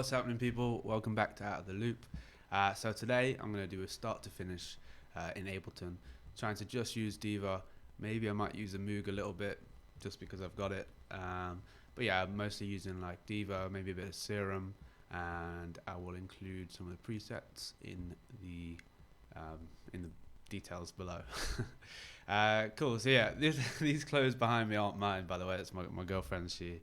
What's happening, people? Welcome back to Out of the Loop. So today I'm going to do a start to finish in Ableton, trying to just use Diva. Maybe I might use a MOOG a little bit just because I've got it. But yeah, I'm mostly using like Diva, maybe a bit of Serum, and I will include some of the presets in the details below. Cool. So yeah, these clothes behind me aren't mine, by the way. It's my girlfriend's. She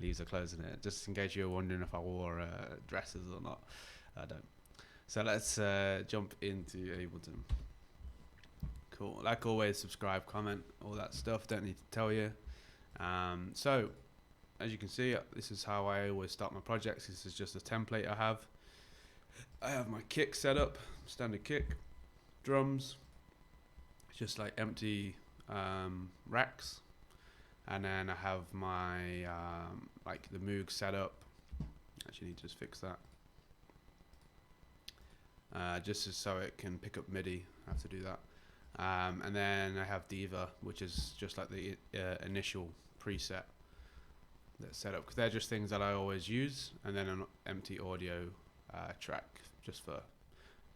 leaves her clothes in it, just in case you're wondering if I wore dresses or not. I don't. So let's jump into Ableton. Cool. Like always, subscribe, comment, all that stuff. Don't need to tell you. So as you can see, this is how I always start my projects. This is just a template I have. I have my kick set up, standard kick, drums, just like empty racks. And then I have my like the MOOG set up. Actually need to just fix that. Just so it can pick up MIDI. I have to do that. And then I have Diva, which is just like the initial preset that's set up, because they're just things that I always use. And then an empty audio track just for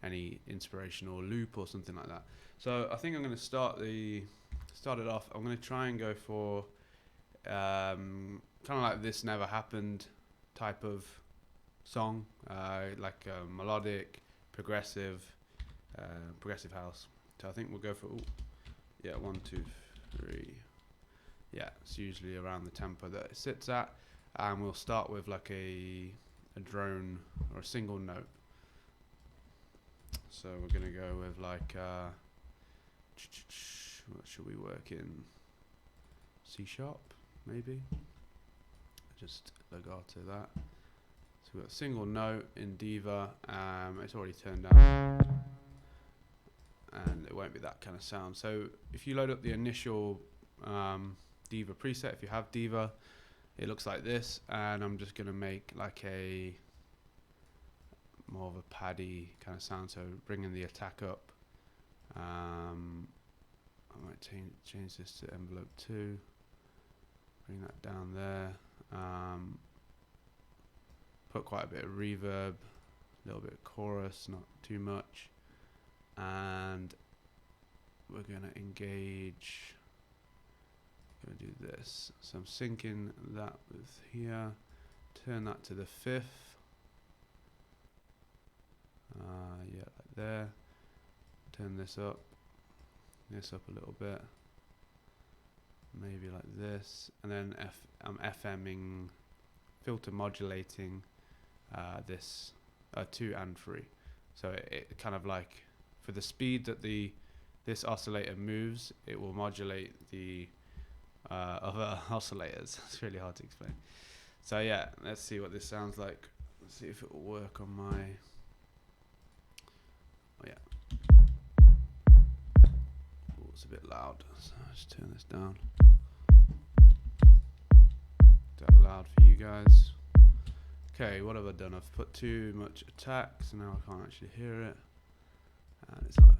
any inspirational loop or something like that. So I think I'm going to start it off. I'm going to try and go for kind of like This Never Happened type of song, like melodic, progressive house. So I think we'll go for 1, 2, 3. Yeah, it's usually around the tempo that it sits at, and we'll start with like a drone or a single note. So we're gonna go with like what should we work in? C sharp, maybe. Just legato that. So we've got a single note in Diva. It's already turned down, and it won't be that kind of sound. So if you load up the initial Diva preset, if you have Diva, it looks like this. And I'm just gonna make like a more of a paddy kind of sound. So bringing the attack up. I might change this to envelope 2. Bring that down there. Put quite a bit of reverb, a little bit of chorus, not too much. And we're going to engage. Going to do this. So I'm syncing that with here. Turn that to the 5th. Yeah, like there. Turn this up a little bit, maybe like this, and then I'm FMing, filter modulating this 2 and 3. So it kind of like, for the speed that this oscillator moves, it will modulate the other oscillators. It's really hard to explain. So yeah, let's see what this sounds like. Let's see if it will work on my. Oh yeah. It's a bit loud, so let's turn this down. Is that loud for you guys? Okay, what have I done? I've put too much attack, so now I can't actually hear it. And it's like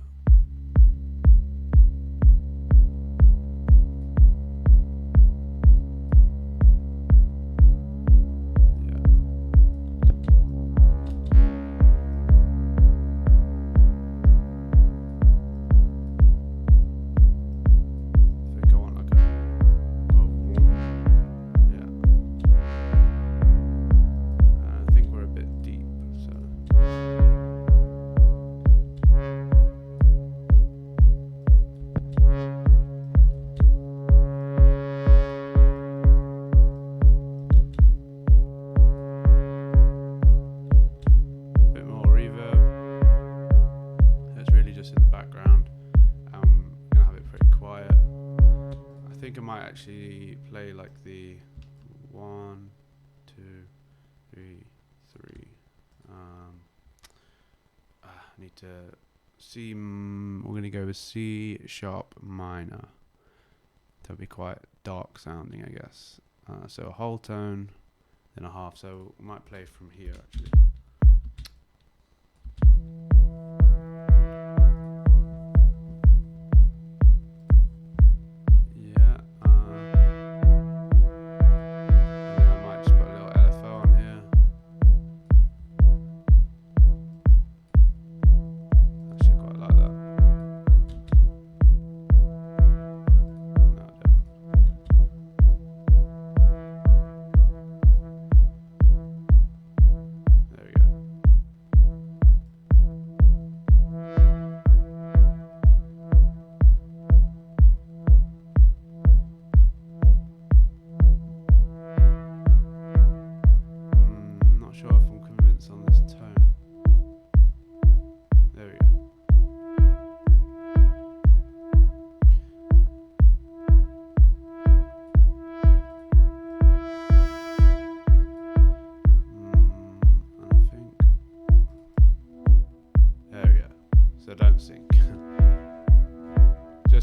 actually play like the 1, 2, 3, 3. I need to C. We're gonna go with C sharp minor. That'll be quite dark sounding, I guess. So a whole tone, then a half. So we might play from here actually.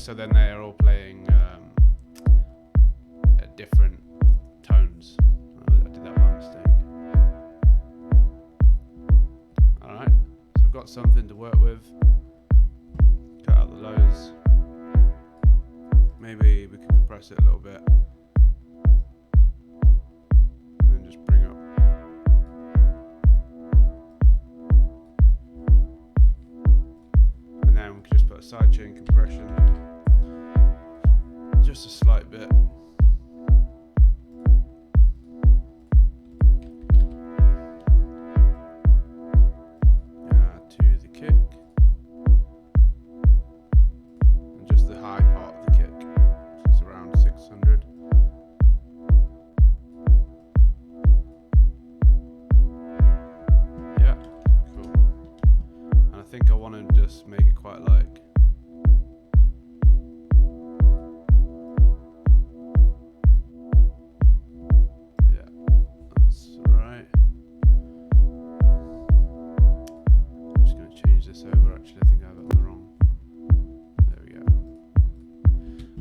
so then they are all playing at different tones. I did that by mistake. Alright, so I've got something to work with. Cut out the lows. Maybe we can compress it a little bit. And then just bring up. And then we can just put a sidechain compression. Just a slight bit. To the kick. And just the high part of the kick. So it's around 600. Yeah, cool. And I think I want to just make it quite like.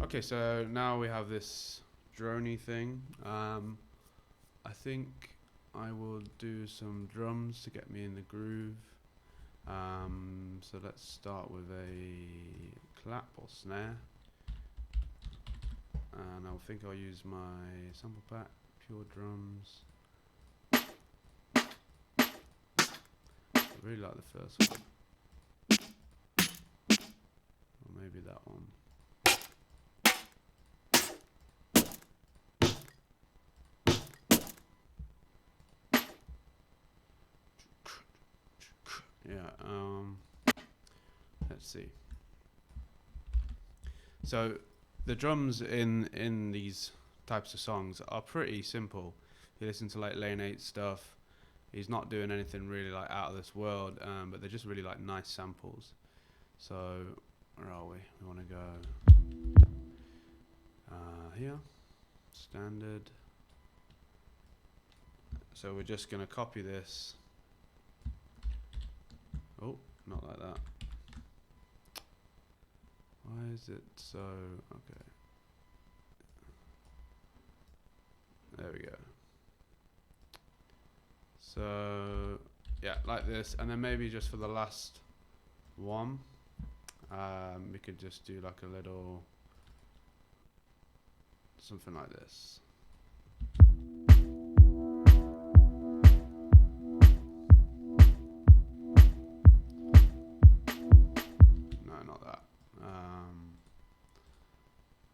Okay, so now we have this droney thing. I think I will do some drums to get me in the groove. So let's start with a clap or snare. And I think I'll use my sample pack, Pure Drums. I really like the first one. Or maybe that one. Yeah, let's see. So the drums in these types of songs are pretty simple. If you listen to like Lane 8 stuff, he's not doing anything really like out of this world, but they're just really like nice samples. So where are we? We want to go here, standard. So we're just going to copy this. Oh, not like that. Why is it so... Okay. There we go. So, yeah, like this. And then maybe just for the last one, we could just do like a little... something like this.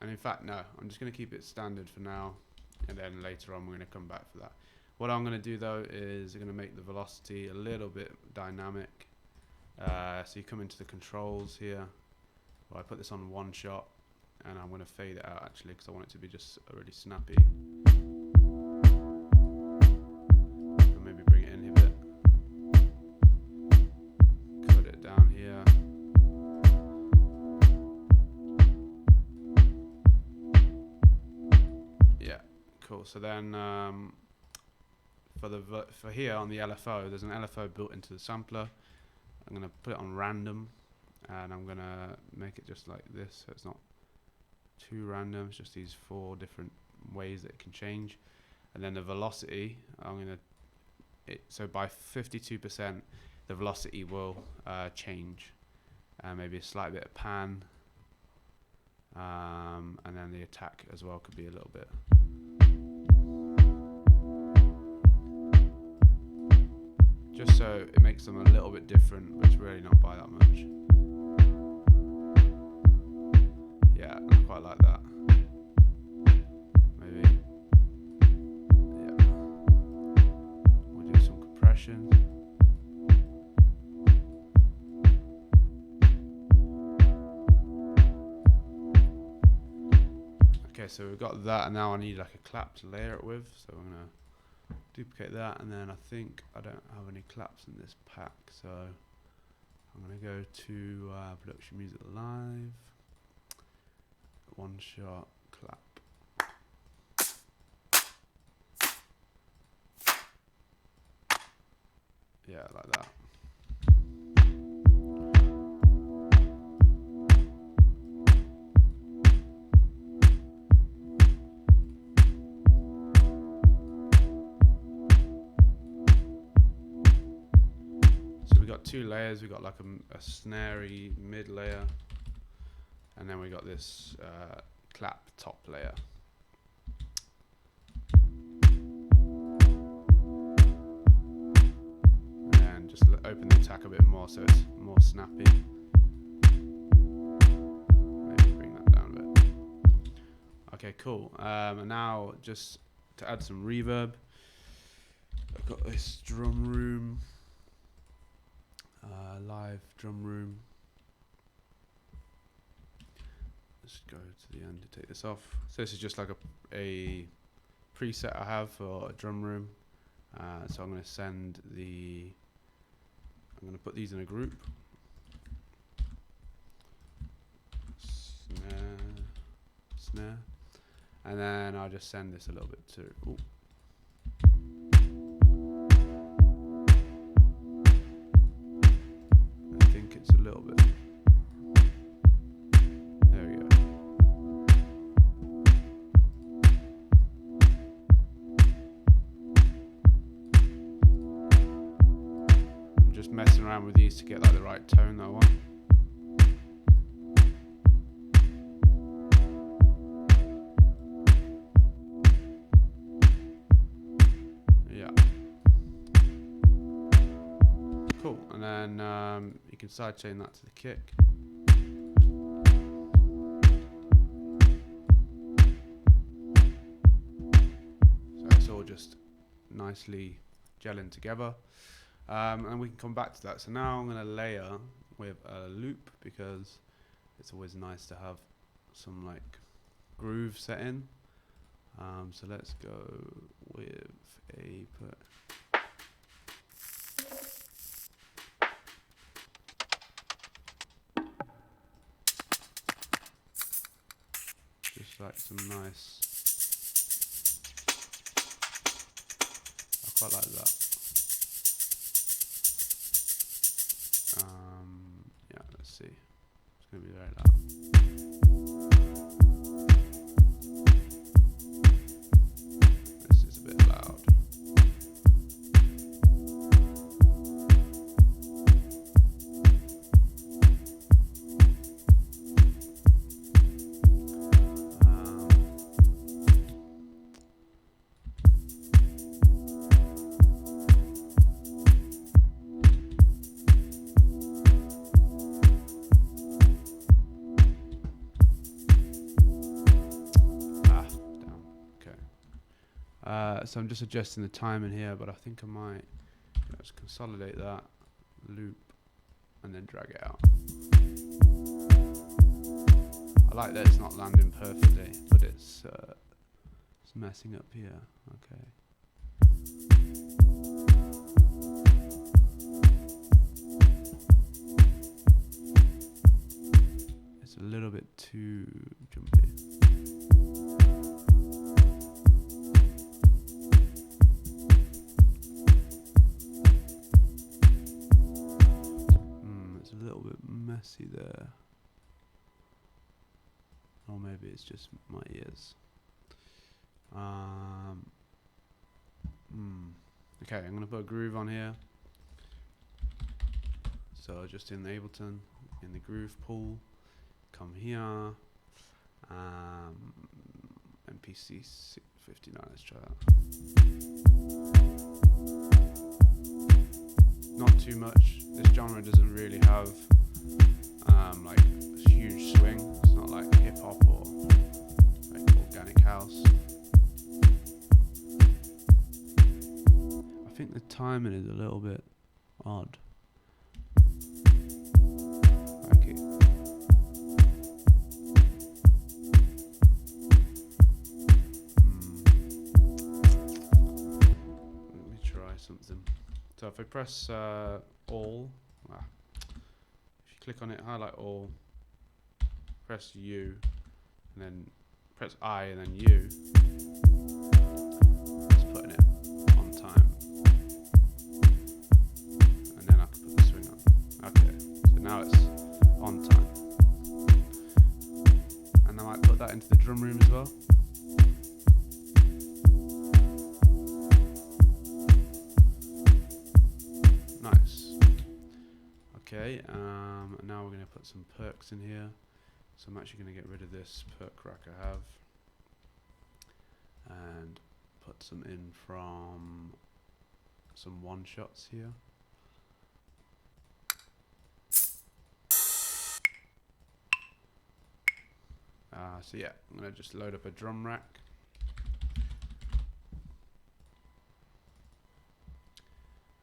And in fact, no, I'm just going to keep it standard for now, and then later on we're going to come back for that. What I'm going to do though is I'm going to make the velocity a little bit dynamic. So you come into the controls here. Well, I put this on one shot, and I'm going to fade it out actually because I want it to be just really snappy. And maybe bring it in a bit. Cut it down here. Cool. So then for here on the LFO, there's an LFO built into the sampler. I'm going to put it on random, and I'm going to make it just like this, so it's not too random. It's just these 4 different ways that it can change. And then the velocity, I'm going to so by 52% the velocity will change, maybe a slight bit of pan, and then the attack as well could be a little bit. Just so it makes them a little bit different, but it's really not by that much. Yeah, I quite like that. Maybe. Yeah. We'll do some compression. Okay, so we've got that, and now I need like a clap to layer it with, so I'm going to duplicate that, and then I think I don't have any claps in this pack, so I'm going to go to Production Music Live, one shot clap. Yeah, like that. got two layers. We got like a snarey mid layer, and then we got this clap top layer. And then just open the attack a bit more so it's more snappy. Maybe bring that down a bit. Okay, cool. And now just to add some reverb, I've got this drum room, live drum room. Let's go to the end to take this off. So this is just like a preset I have for a drum room. So I'm going to I'm going to put these in a group. Snare. And then I'll just send this a little bit to, ooh. I think it's a little bit. There we go. I'm just messing around with these to get like the right tone that I want. Cool, and then you can sidechain that to the kick. So it's all just nicely gelling together. And we can come back to that. So now I'm going to layer with a loop because it's always nice to have some like groove set in. So let's go with a just like some nice, I quite like that. Yeah, let's see. It's going to be very loud. This is a bit loud. So I'm just adjusting the time in here, but I think I might just consolidate that, loop, and then drag it out. I like that it's not landing perfectly, but it's messing up here. Okay. It's a little bit too jumpy. A little bit messy there, or maybe it's just my ears. Okay, I'm going to put a groove on here. So just in Ableton, in the groove pool, come here, MPC 59, let's try that. Not too much. This genre doesn't really have like a huge swing. It's not like hip hop or like organic house. I think the timing is a little bit odd. Okay. Let me try something. So if I press all, if you click on it, highlight all, press U, and then press I and then U, just putting it on time. And then I can put the swing on. Okay, so now it's on time. And I might put that into the drum room as well. Okay, now we're going to put some perks in here. So I'm actually going to get rid of this perk rack I have and put some in from some one shots here. So yeah, I'm going to just load up a drum rack.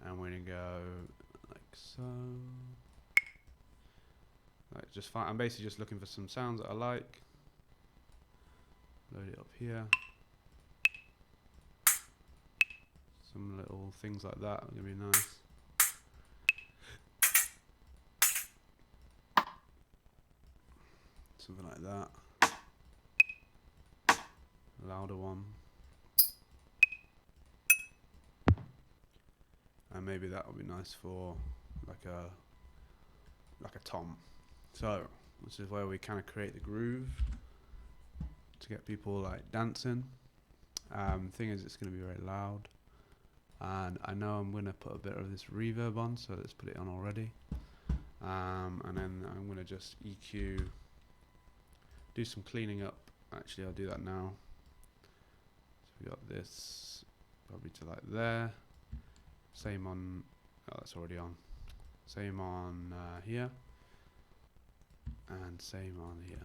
And we're going to go like so. Like just fine. I'm basically just looking for some sounds that I like. Load it up here. Some little things like that are going to be nice. Something like that. Louder one. And maybe that would be nice for like a tom. So this is where we kind of create the groove to get people like dancing. Thing is, it's going to be very loud, and I know I'm going to put a bit of this reverb on, so let's put it on already. And then I'm going to just EQ, do some cleaning up. Actually, I'll do that now. So we got this probably to like there. Same on, oh, that's already on. Same on here, and same on here.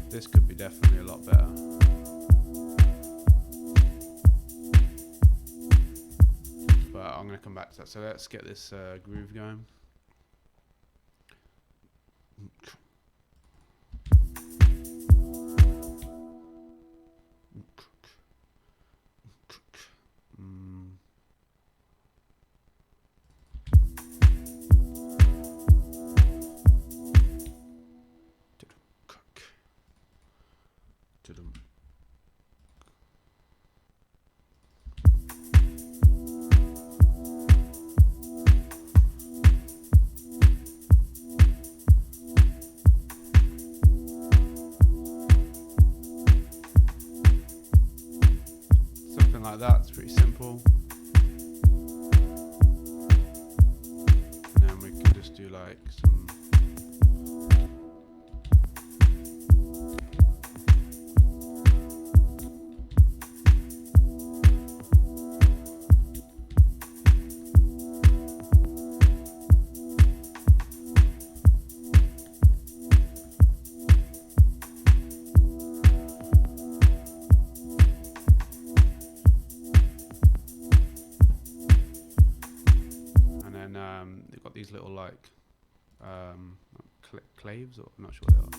This could be definitely a lot better. But I'm going to come back to that. So let's get this groove going. Something like that, it's pretty simple. And then we can just do like some they've got these little like claves, or I'm not sure what they are.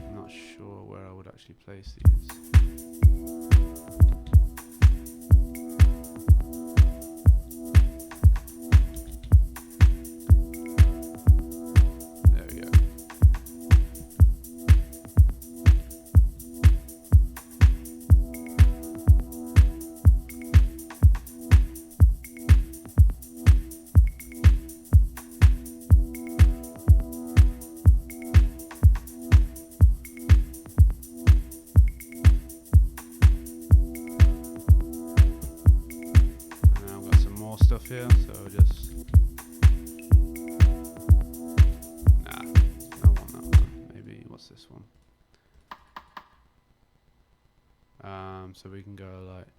I'm not sure where I would actually place these. Stuff here, so just I want that one. Maybe what's this one? So we can go like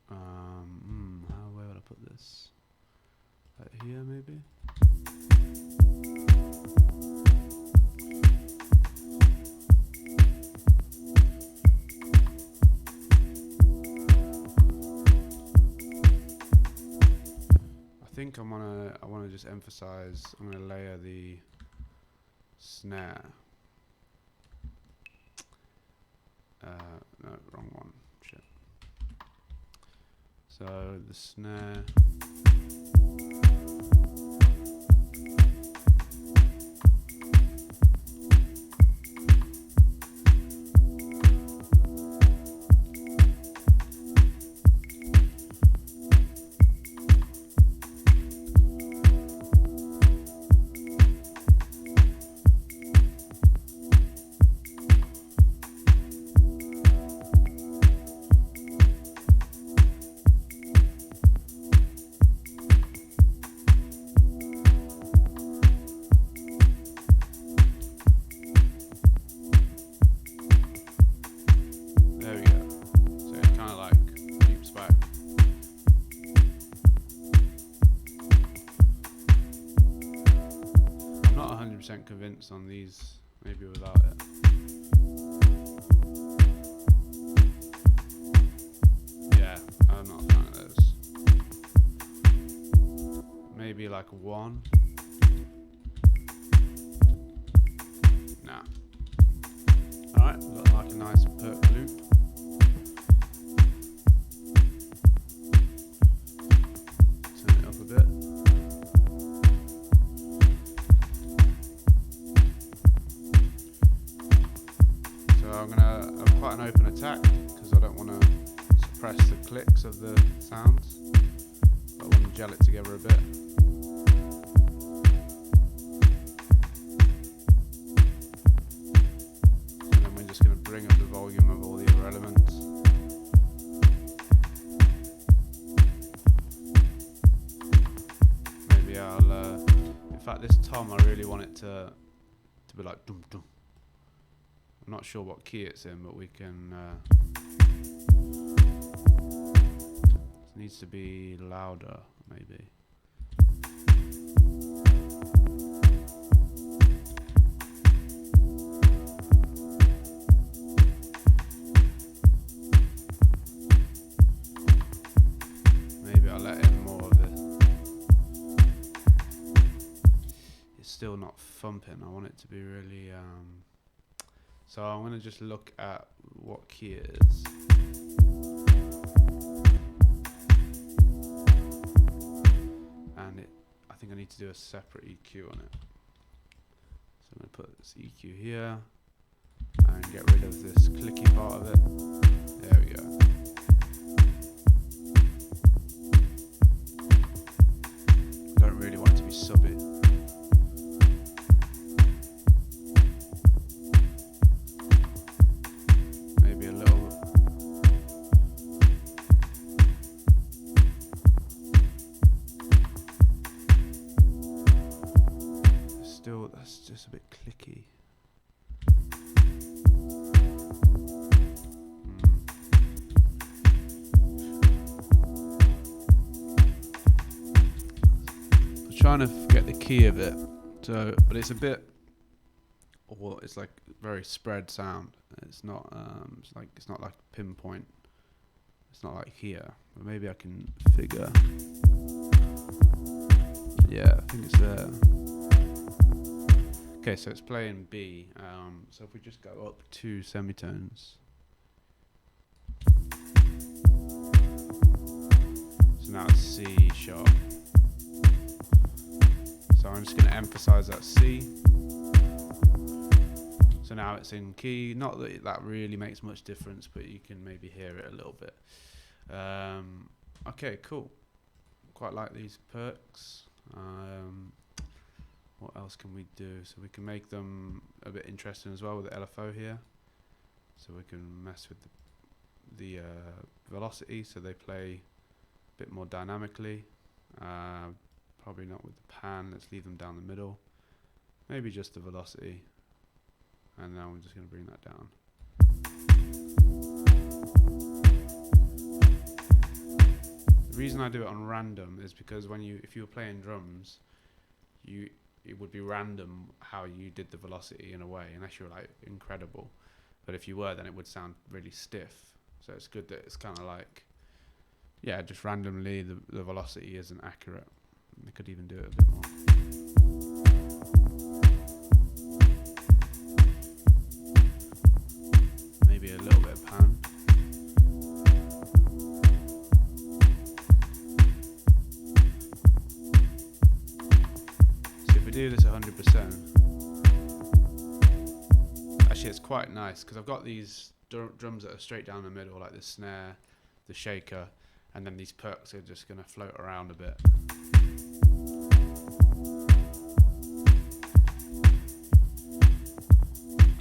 where would I put this? Like here maybe. I think I want to just emphasize, I'm going to layer the snare. No, wrong one. Shit. So the snare. convinced on these, maybe without it. Yeah, I'm not a fan of those. Maybe like 1. Nah. Alright, got like a nice perk loop. Turn it up a bit. So I'm gonna have quite an open attack because I don't want to suppress the clicks of the sounds. But I want to gel it together a bit. Bring up the volume of all the other elements. Maybe I'll, in fact this tom I really want it to be like dum dum. I'm not sure what key it's in, but we can, it needs to be louder maybe. Still not thumping. I want it to be really so I'm going to just look at what key it is. And I think I need to do a separate EQ on it. So I'm going to put this EQ here and get rid of this clicky part of it. There we go. Don't really want it to be subby. That's just a bit clicky. I'm trying to get the key of it, so but it's a bit, or it's like very spread sound. It's not it's not like pinpoint. It's not like here, but maybe I can figure. Yeah, I think it's there. Okay, so it's playing B. So if we just go up 2 semitones. So now it's C sharp. So I'm just going to emphasize that C. So now it's in key. Not that that really makes much difference, but you can maybe hear it a little bit. Okay, cool. Quite like these perks. What else can we do? So we can make them a bit interesting as well with the LFO here. So we can mess with the velocity, so they play a bit more dynamically. Probably not with the pan. Let's leave them down the middle. Maybe just the velocity. And now I'm just going to bring that down. The reason I do it on random is because if you were playing drums, it would be random how you did the velocity in a way, unless you're like incredible. But if you were, then it would sound really stiff. So it's good that it's kind of like, yeah, just randomly the velocity isn't accurate. I could even do it a bit more. Maybe a little bit of pan. Do this 100%. Actually, it's quite nice because I've got these drums that are straight down the middle, like the snare, the shaker, and then these perks are just going to float around a bit.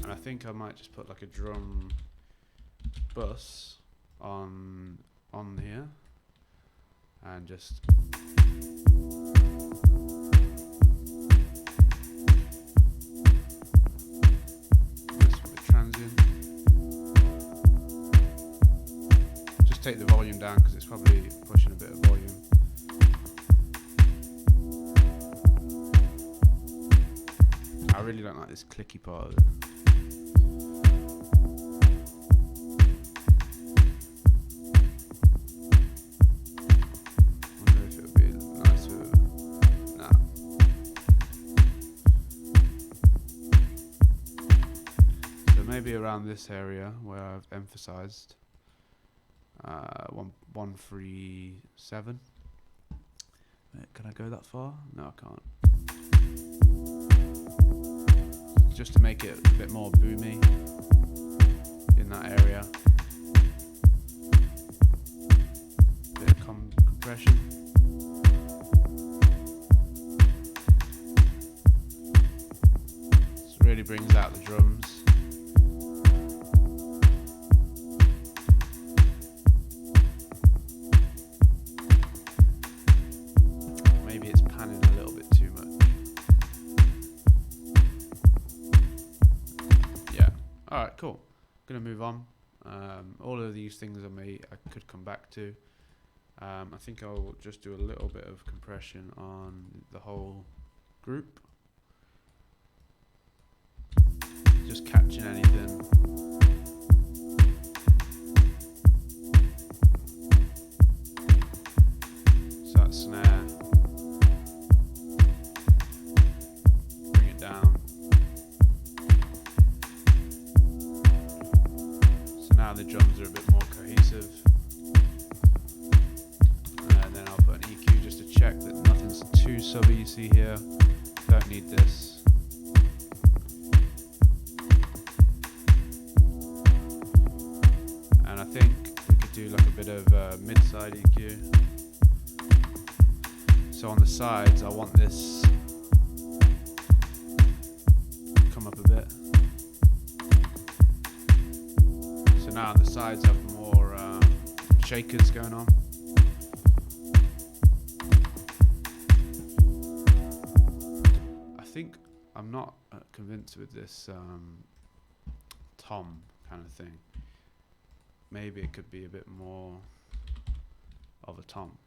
And I think I might just put like a drum bus on here and just take the volume down because it's probably pushing a bit of volume. I I really don't like this clicky part of it. Wonder if it would be nice with... Nah. So maybe around this area where I've emphasized 137. Can I go that far? No, I can't. Just to make it a bit more boomy in that area. Bit of compression. This really brings out the drums. Alright, cool. Gonna move on. All of these things I could come back to. I think I'll just do a little bit of compression on the whole group. Just catching anything. So that snare. Bring it down. Now the drums are a bit more cohesive, and then I'll put an EQ just to check that nothing's too subby. You see here, don't need this. And I think we could do like a bit of mid-side EQ. So on the sides, I want this come up a bit. Now the sides have more shakers going on. I think I'm not convinced with this tom kind of thing. Maybe it could be a bit more of a tom.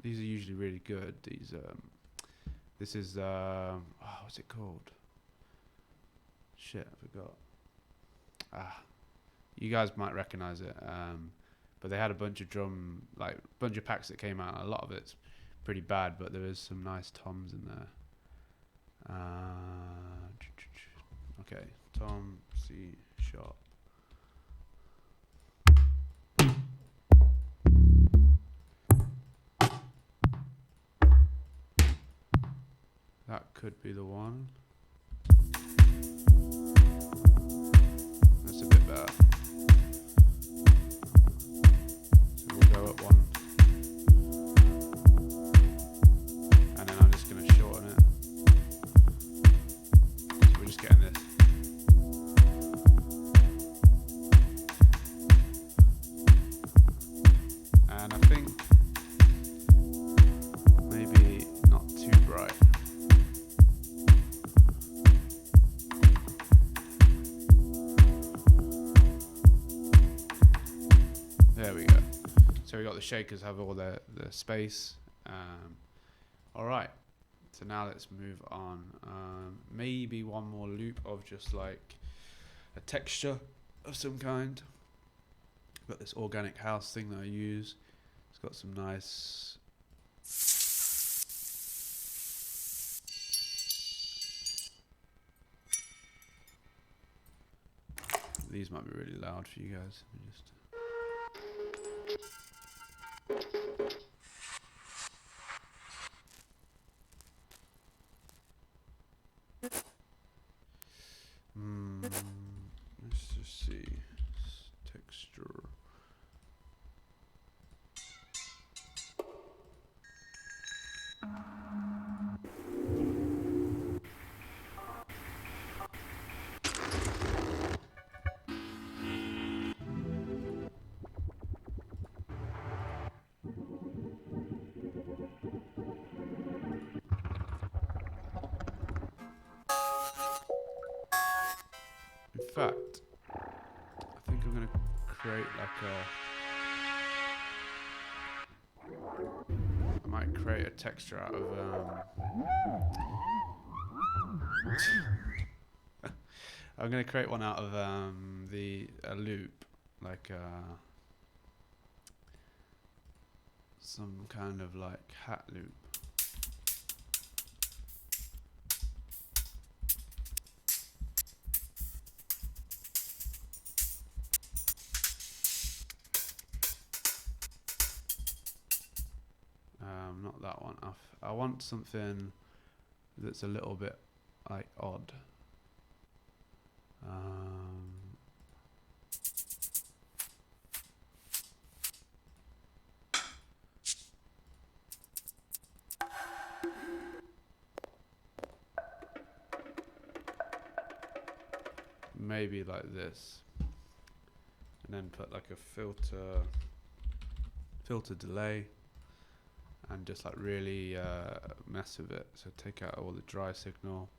These are usually really good. This is what's it called? Shit, I forgot. You guys might recognize it. But they had a bunch of packs that came out. A lot of it's pretty bad, but there is some nice toms in there. Okay, tom, C sharp. That could be the one. That's a bit better. So we'll go up one. And then I'm just going to shorten it. So we're just getting this. And I think maybe not too bright. There we go. So we got the shakers have all the space. Alright, so now let's move on. Maybe one more loop of just like a texture of some kind. Got this organic house thing that I use. It's got some nice these might be really loud for you guys. Let me just let's just see texture. In fact, I think I'm going to create like I might might create a texture out of I'm gonna create one out of a loop, like some kind of like hat loop. Not that one. I want something that's a little bit like odd. Maybe like this, and then put like a filter delay, and just like really mess with it. So take out all the dry signal.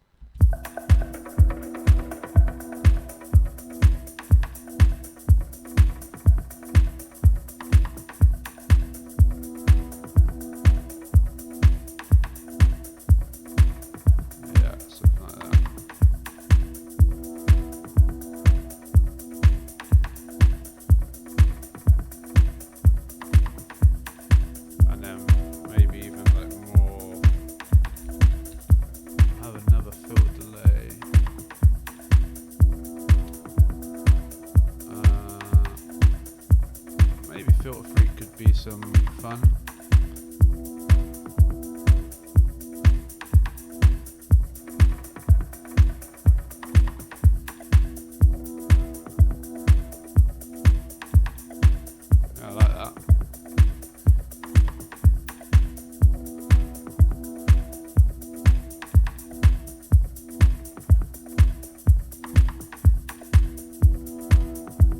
Some fun. I like that.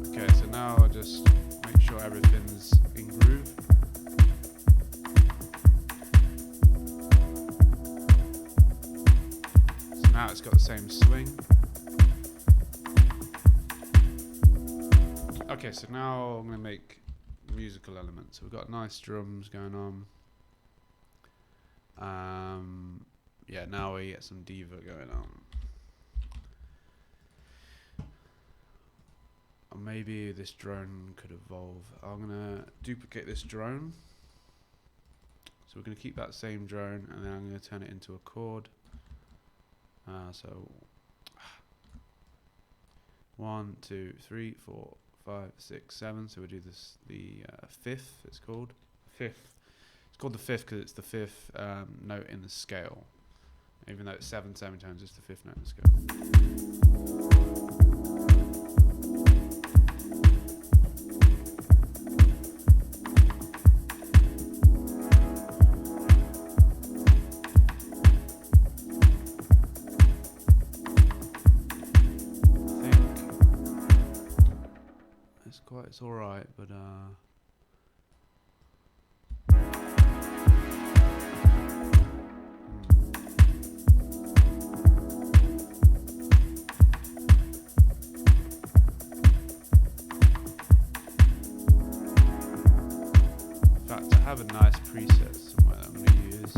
Okay, so now I'll just make sure everything's in groove. So now it's got the same swing. Okay, so now I'm going to make musical elements. So we've got nice drums going on. Yeah, now we get some Diva going on. Or maybe this drone could evolve. I'm gonna duplicate this drone. So we're gonna keep that same drone, and then I'm gonna turn it into a chord. So 1, 2, 3, 4, 5, 6, 7. So we do this the fifth. It's called fifth. It's called the fifth because it's the fifth note in the scale. Even though it's 7 semitones, it's the fifth note in the scale. It's alright, but in fact, I have a nice preset somewhere that I'm going to use.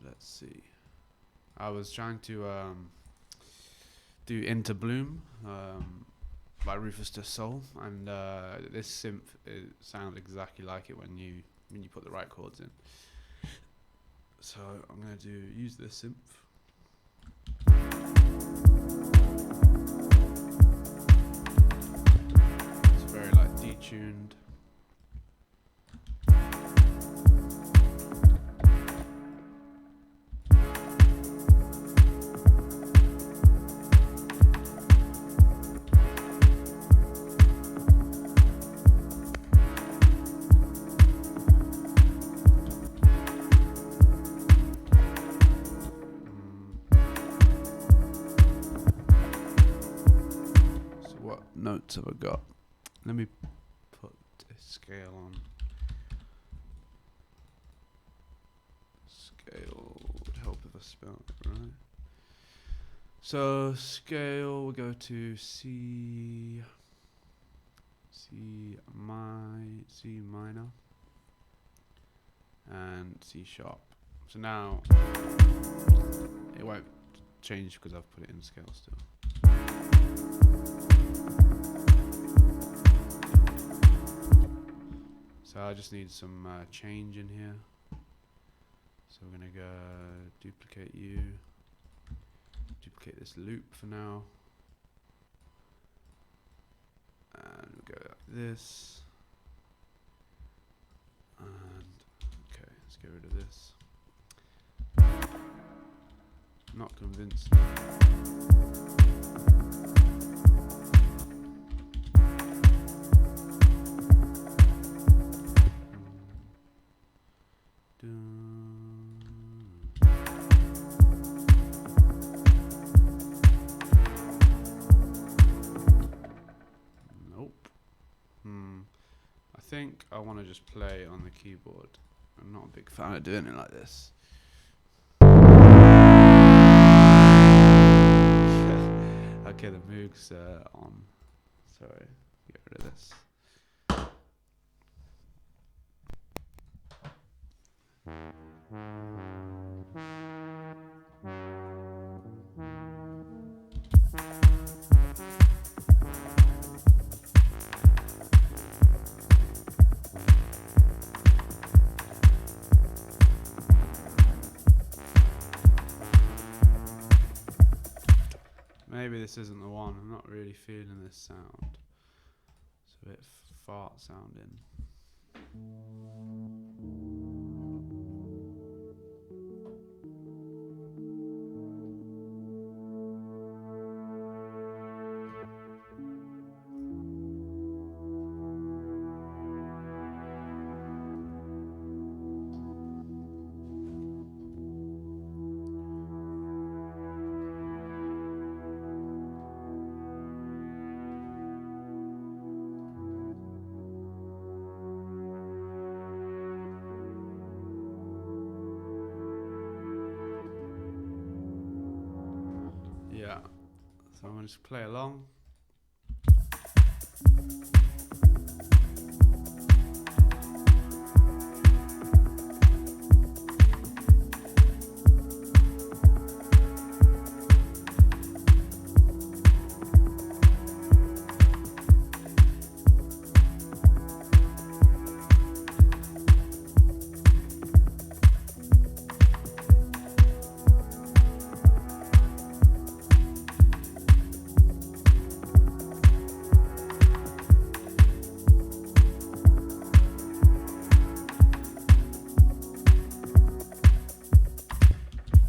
Let's see. I was trying to do Into Bloom by Rufus Du Sol, and this synth sounds exactly like it when you put the right chords in. So I'm gonna use this synth. It's very like detuned. Notes have I got? Let me put a scale on. Scale would help if I spelled it right. So scale, we'll go to C minor, and C sharp. So now it won't change because I've put it in scale still. So I just need some change in here. So we're going to go duplicate U, duplicate this loop for now, and we'll go like this, and okay, let's get rid of this. Not convinced. Nope. I think I want to just play on the keyboard. I'm not a big fan of doing it like this. Okay, the Moog's on. Sorry, get rid of this. Maybe this isn't the one. I'm not really feeling this sound. It's a bit fart sounding. Yeah, so I'm going to just play along.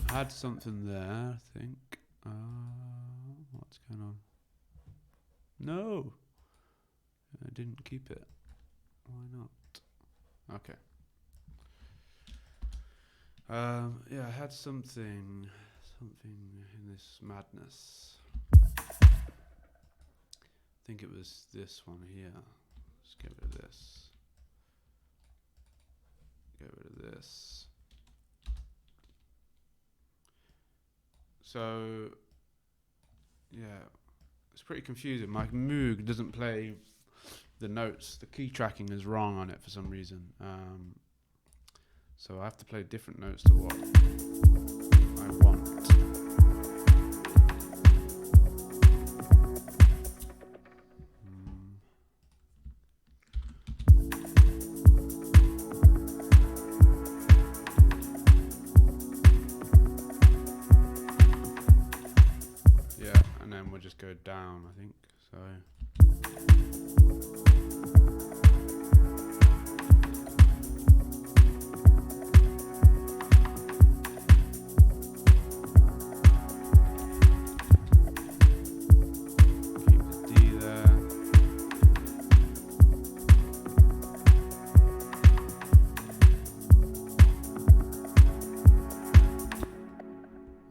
Had something there, I think. What's going on? No, I didn't keep it. Why not? Okay. Yeah, I had something in this madness. I think it was this one here. Let's get rid of this. Get rid of this. So, yeah, it's pretty confusing. My Moog doesn't play the notes. The key tracking is wrong on it for some reason. So I have to play different notes to what I want. We'll just go down, I think. So keep the D there.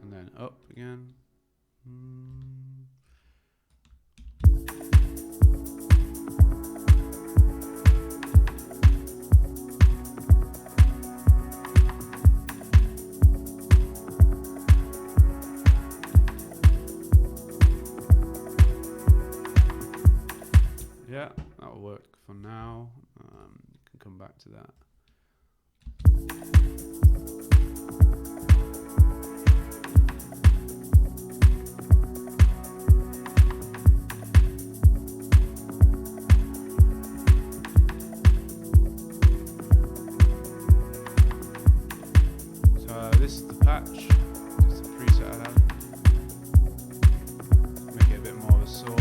And then up again. that'll work for now. You can come back to that. So this is the patch. It's the preset I have. Make it a bit more of a saw.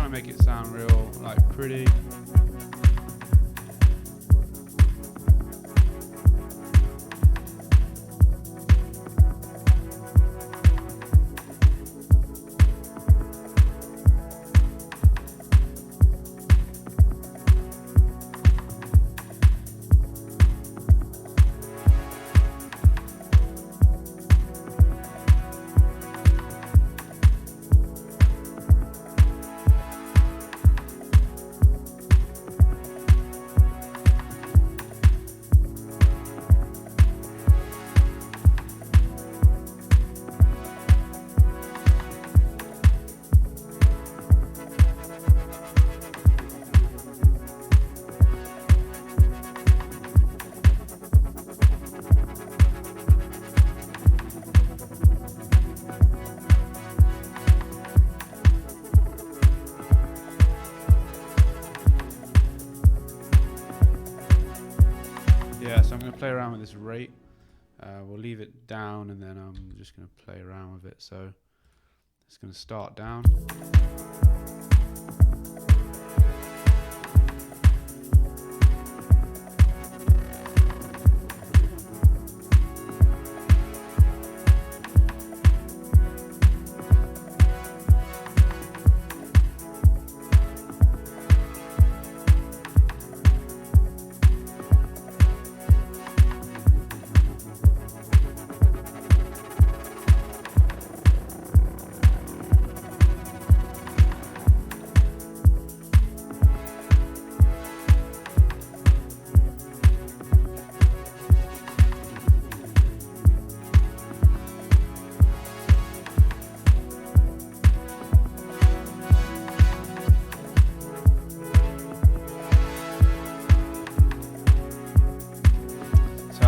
Make it sound real, like, pretty. Yeah, so I'm going to play around with this rate. We'll leave it down and then I'm just going to play around with it. So it's going to start down.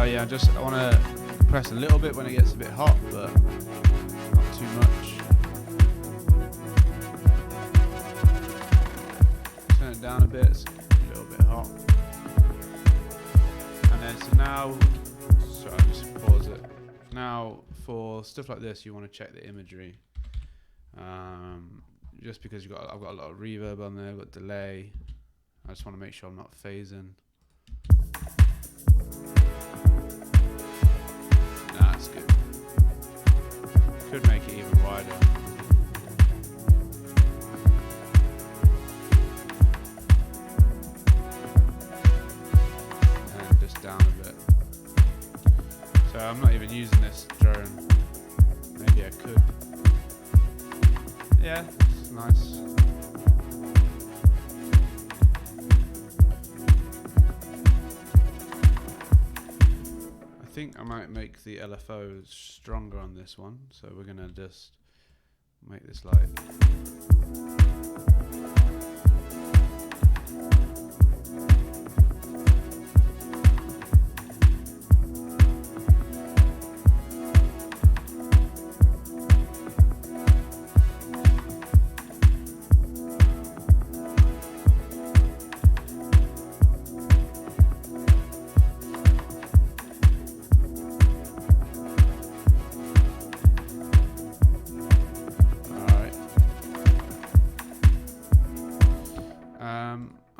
Yeah, I want to press a little bit when it gets a bit hot, but not too much. Turn it down a bit, it's a little bit hot. And then, so now, sorry, I'll just pause it. Now, for stuff like this, you want to check the imagery. Just because I've got a lot of reverb on there, I've got delay. I just want to make sure I'm not phasing. That's good. Could make it even wider. And just down a bit. So I'm not even using this drone. Maybe I could. Yeah, it's nice. I think I might make the LFO stronger on this one, so we're gonna just make this like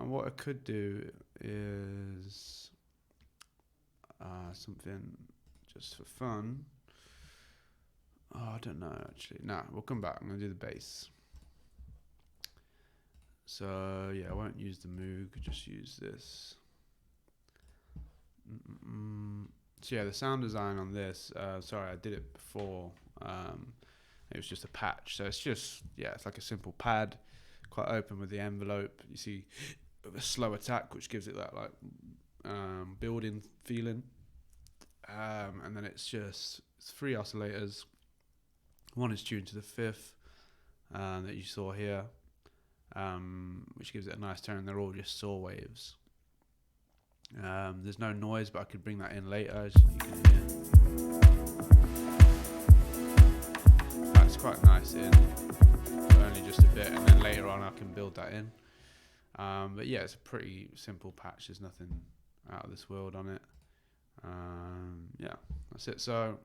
what I could do is something just for fun. Oh, I don't know actually. Nah, we'll come back. I'm gonna do the bass. So yeah, I won't use the MOOG. Just use this. So yeah, the sound design on this, sorry, I did it before. It was just a patch. So it's just, yeah, it's like a simple pad, quite open with the envelope. You see a slow attack, which gives it that like building feeling. And then it's 3 oscillators. One is tuned to the 5th that you saw here, which gives it a nice tone. They're all just saw waves. There's no noise, but I could bring that in later, as you can hear. That's quite nice in, but only just a bit, and then later on I can build that in. But yeah, it's a pretty simple patch. There's nothing out of this world on it. Yeah, that's it. So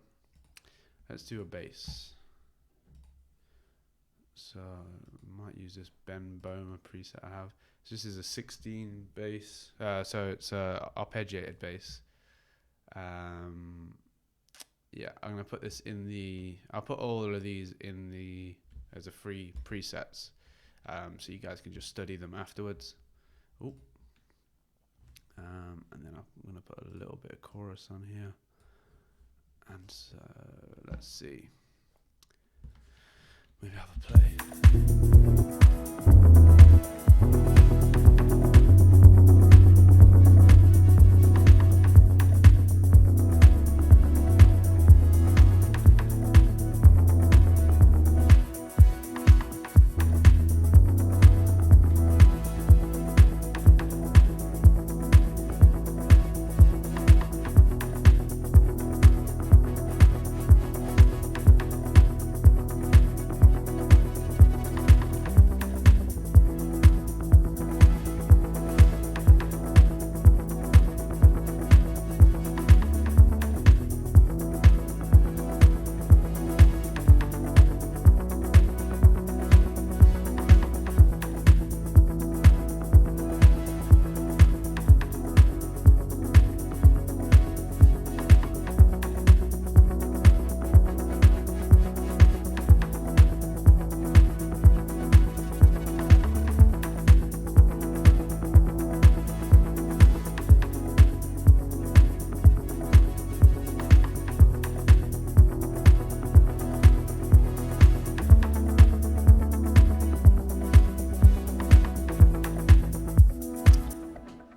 let's do a bass. So I might use this Bohmer preset I have. So this is a 16 bass. So it's a arpeggiated bass. Yeah, I'm gonna put this in the. I'll put all of these in the as a free presets, so you guys can just study them afterwards. Ooh. And then I'm gonna put a little bit of chorus on here. And so let's see. Maybe have a play.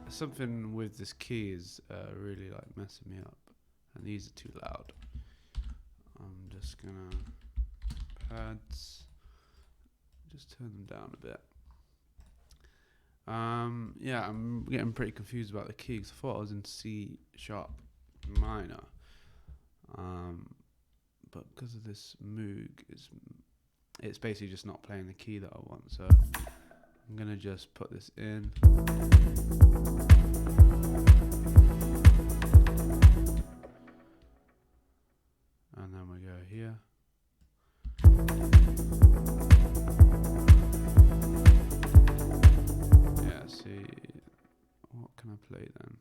Something with this key is really like messing me up, and these are too loud. I'm just gonna pads, just turn them down a bit. Yeah, I'm getting pretty confused about the key because I thought I was in C sharp minor, but because of this MOOG, it's basically just not playing the key that I want. So I'm gonna just put this in. And then we go here. Yeah, see, what can I play then?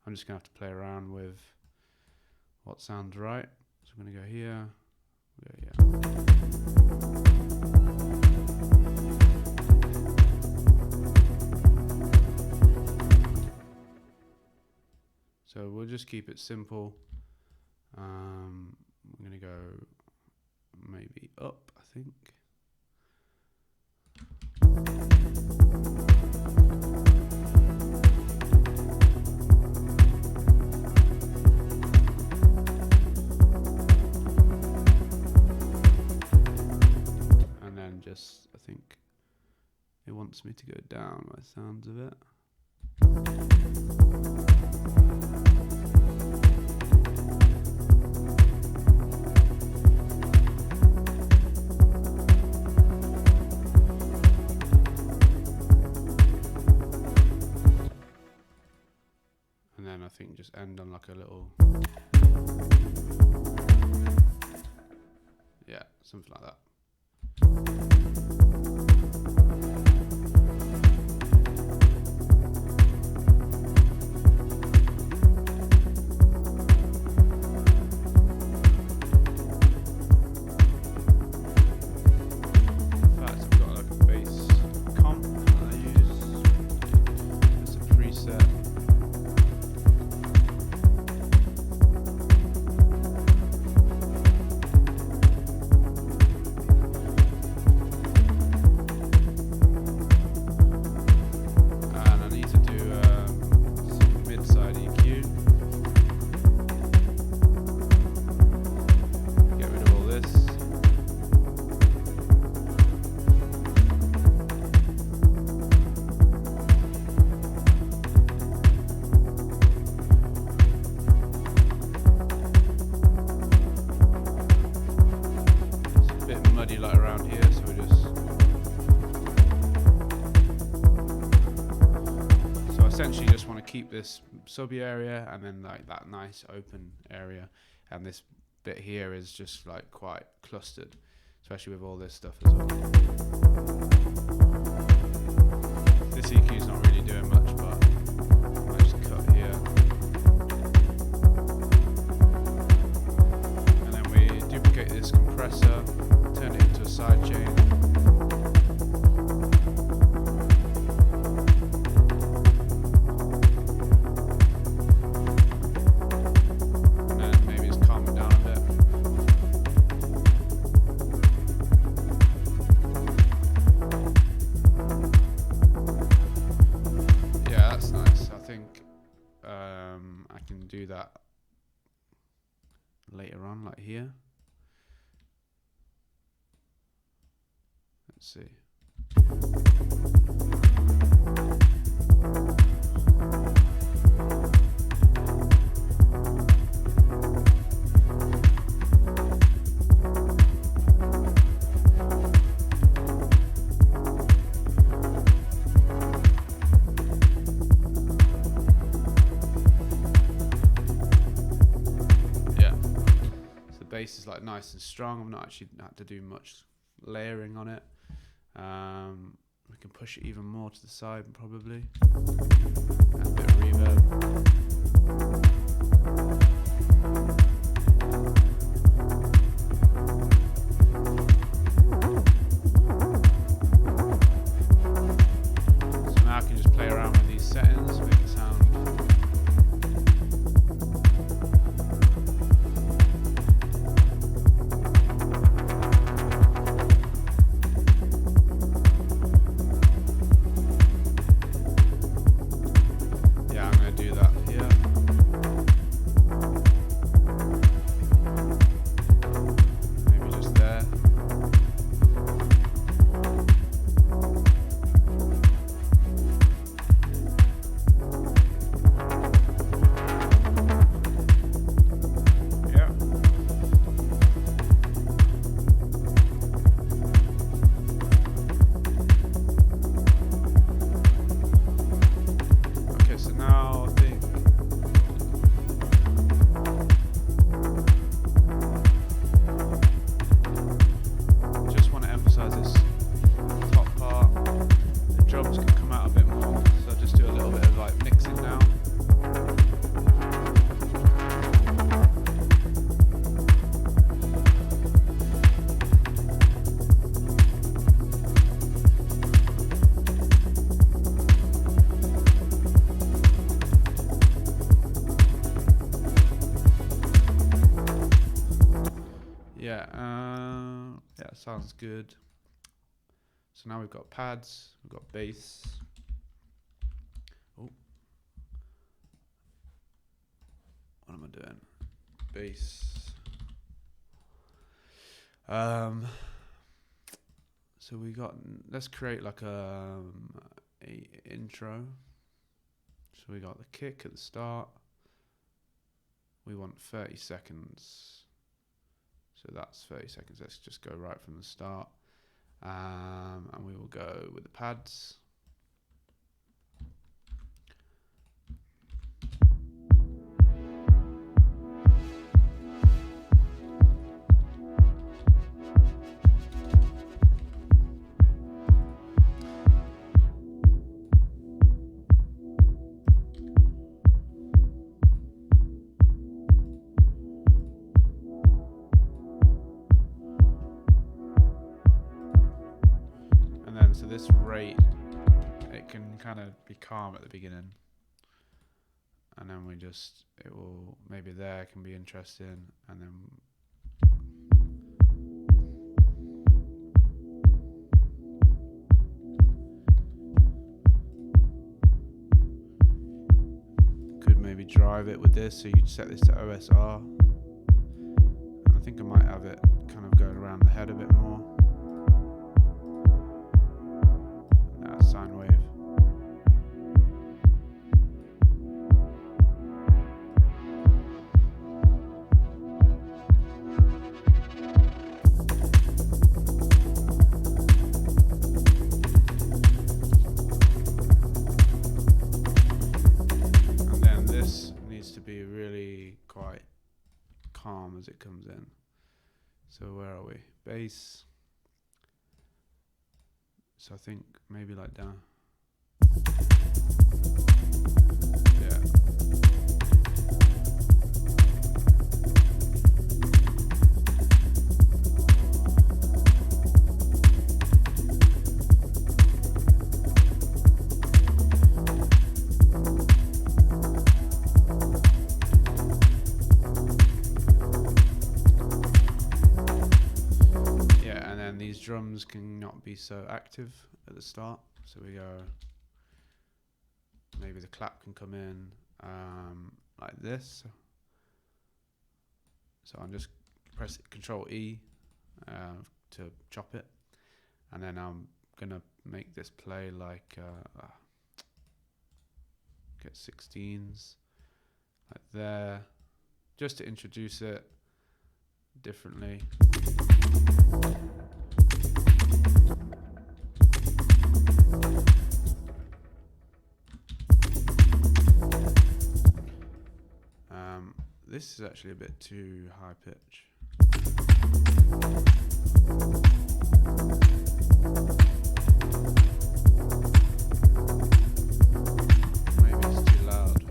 I'm just gonna have to play around with what sounds right. So I'm gonna go here, we go here. So we'll just keep it simple. I'm gonna go maybe up, I think. And then just, I think it wants me to go down by the sounds of it. And then I think just end on like a little, yeah, something like that. essentially just want to keep this sub area and then like that nice open area, and this bit here is just like quite clustered, especially with all this stuff as well. This EQ is not really doing much, but I just cut here. And then we duplicate this compressor, turn it into a sidechain. Do that later on, like here. Let's see. Bass is like nice and strong. I've not actually had to do much layering on it. We can push it even more to the side probably. Add a bit of reverb. So now I can just play around with these settings, make it sound. Yeah, sounds good. So now we've got pads, we've got bass. Oh, what am I doing? Bass. So we got. Let's create like a intro. So we got the kick at the start. We want 30 seconds. So that's 30 seconds. Let's just go right from the start. And we will go with the pads. So this rate, it can kind of be calm at the beginning, and then it will, maybe there can be interesting, and then could maybe drive it with this, so you'd set this to OSR, and I think I might have it kind of going around the head a bit more. Sine wave. from as it comes in. So where are we? Bass. So I think maybe like down. Yeah. Drums cannot be so active at the start, so we go, maybe the clap can come in like this. So I'm just press Control E to chop it, and then I'm gonna make this play like get 16s like there, just to introduce it differently. This is actually a bit too high pitch. Maybe it's too loud.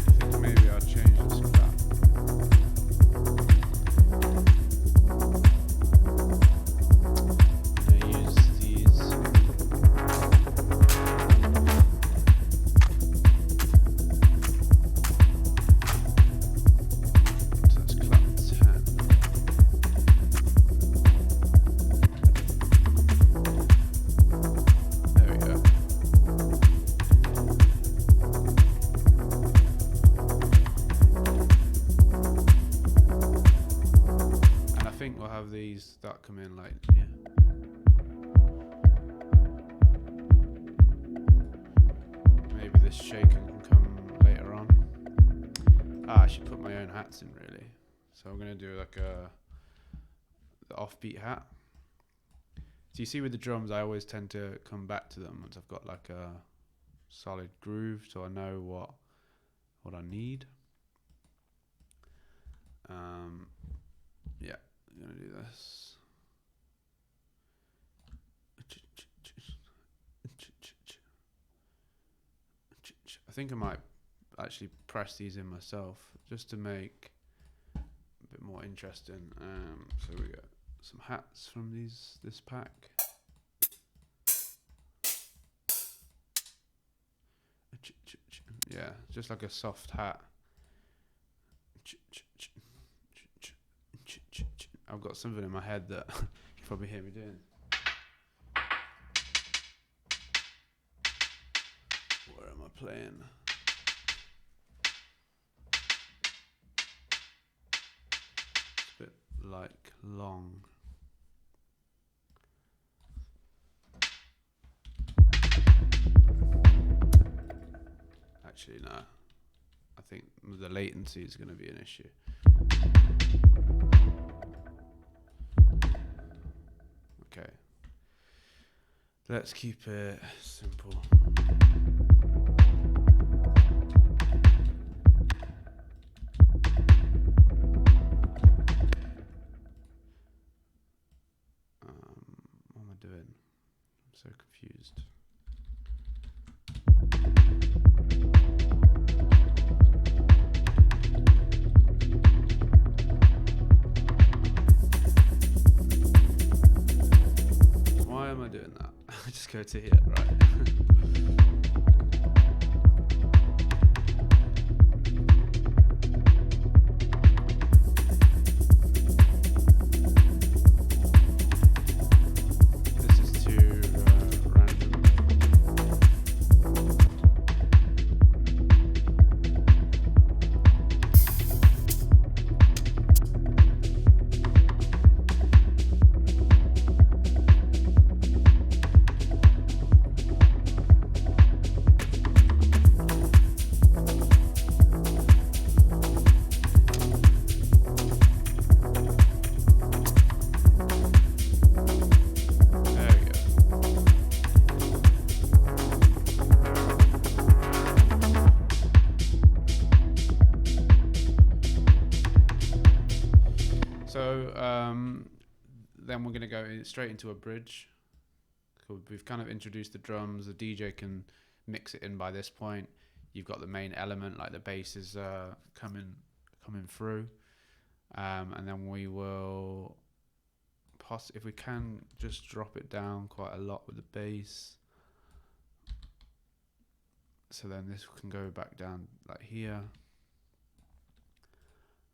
I think maybe I'll change this clap. These that come in like here. Maybe this shaker can come later on. I should put my own hats in really. So I'm gonna do like the offbeat hat. So you see with the drums, I always tend to come back to them once I've got like a solid groove, so I know what I need. Yeah. I'm gonna do this. I think I might actually press these in myself just to make a bit more interesting. So we got some hats from this pack. Yeah, just like a soft hat. I've got something in my head that you probably hear me doing. Where am I playing? It's a bit like long. Actually, no. I think the latency is going to be an issue. Okay, let's keep it simple. What am I doing? I'm so confused. Doing that. I just go to here, right? This is too random. Then we're going to go straight into a bridge. We've kind of introduced the drums. The DJ can mix it in by this point. You've got the main element, like the bass is coming through. And then we will, if we can, just drop it down quite a lot with the bass. So then this can go back down like here.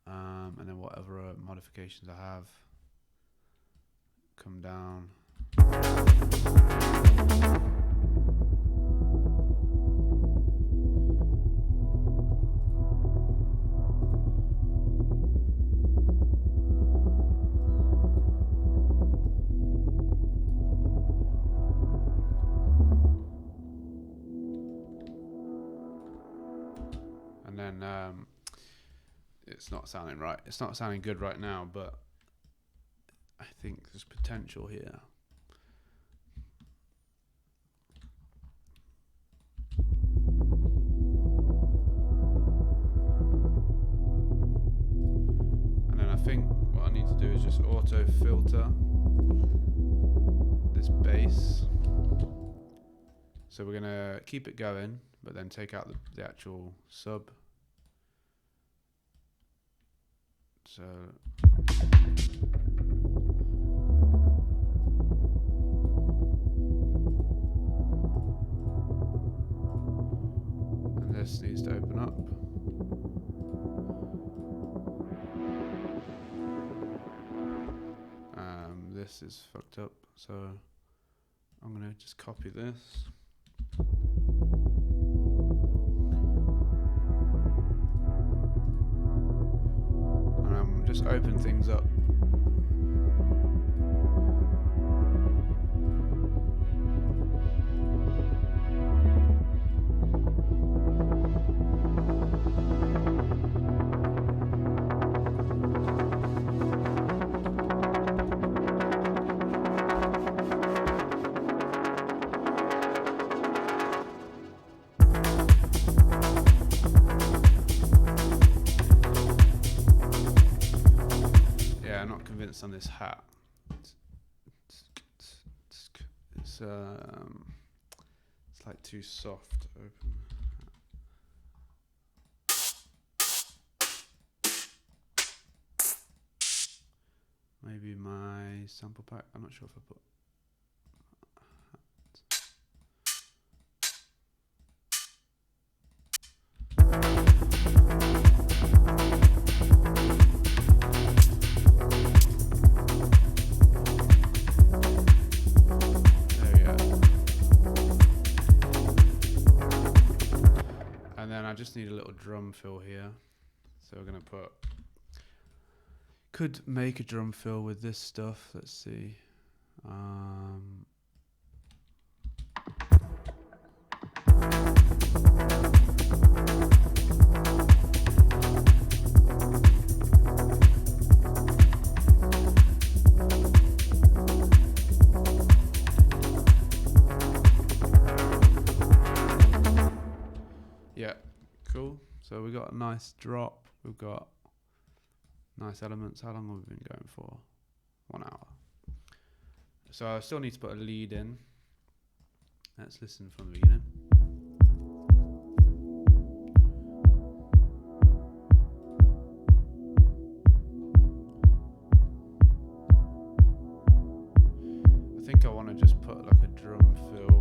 And then whatever modifications I have come down. And then it's not sounding right. It's not sounding good right now, but I think there's potential here. And then I think what I need to do is just auto filter this bass. So we're gonna keep it going, but then take out the actual sub. So and this needs to open up. This is fucked up, so I'm gonna just copy this. Just open things up. On this hat, it's like too soft. Open. Maybe my sample pack. I'm not sure if I put. Just need a little drum fill here, so we're gonna could make a drum fill with this stuff. Let's see. Cool. So we got a nice drop. We've got nice elements. How long have we been going for? 1 hour. So I still need to put a lead in. Let's listen from the beginning. I think I want to just put like a drum fill.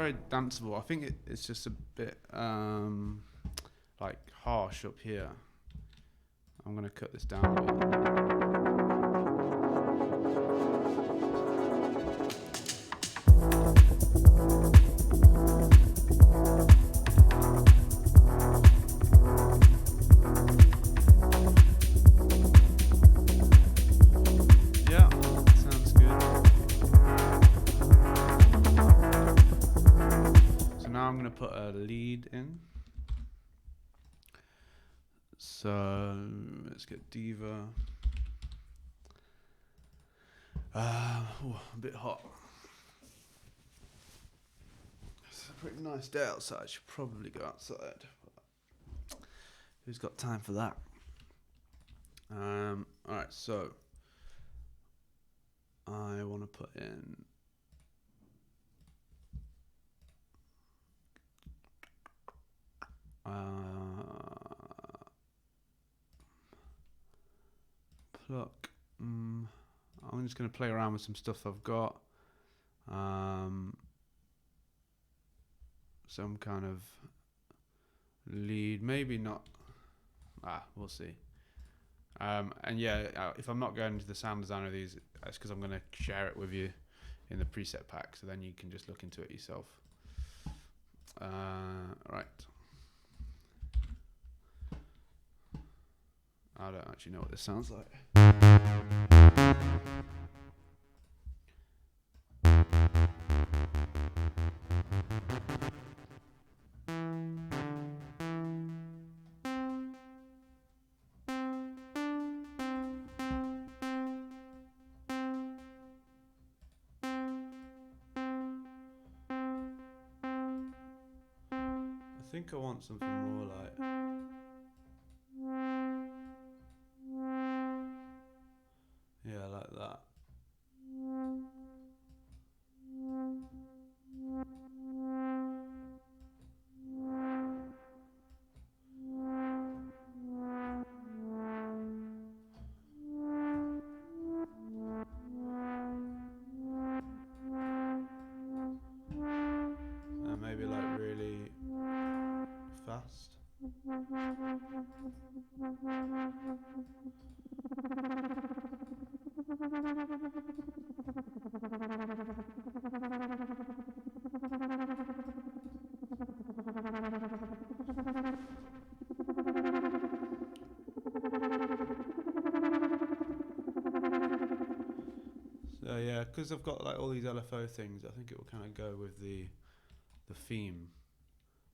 very danceable. I think it's just a bit like harsh up here. I'm gonna cut this down a bit. Put a lead in. So let's get Diva. A bit hot. It's a pretty nice day outside. Should probably go outside. Who's got time for that? Alright, so I want to put in pluck. I'm just going to play around with some stuff I've got. Some kind of lead, maybe not. We'll see. And yeah, if I'm not going into the sound design of these, that's because I'm going to share it with you in the preset pack, so then you can just look into it yourself. Right. I don't actually know what this sounds like. I think I want something more like... yeah, like that. And maybe like really fast. So yeah, because I've got like all these LFO things, I think it will kind of go with the theme.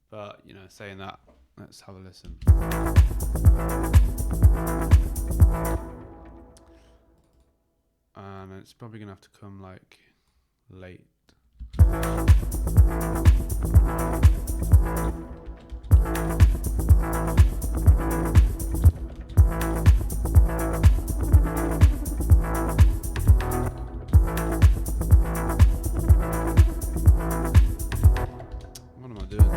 But you know, saying that, let's have a listen. And it's probably gonna have to come like late. What am I doing?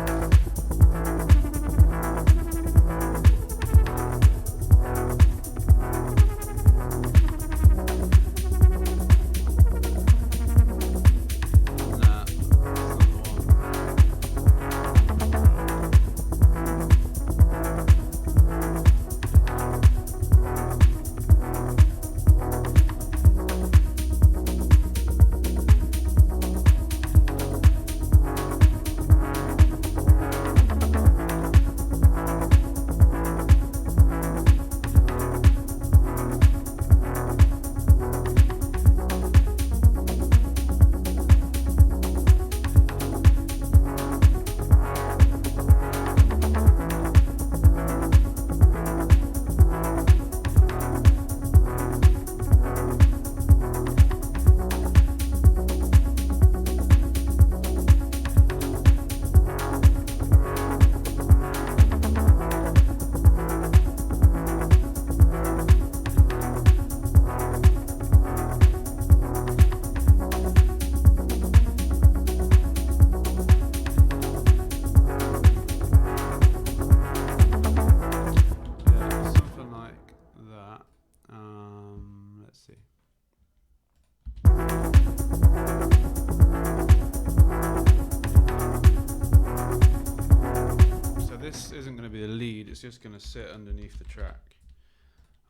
this isn't going to be the lead, it's just going to sit underneath the track.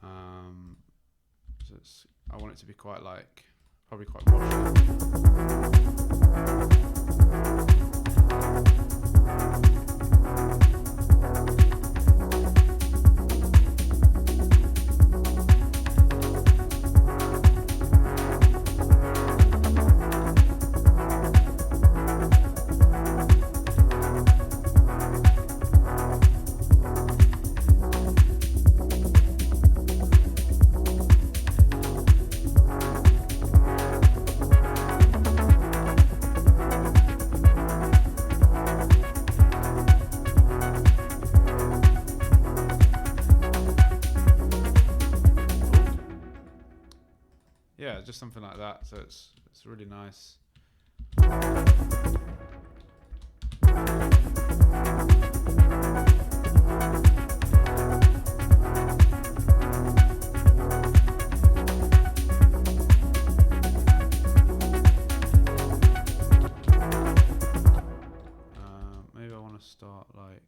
So I want it to be quite like, probably quite washed. Yeah, just something like that. So it's really nice. Maybe I want to start like.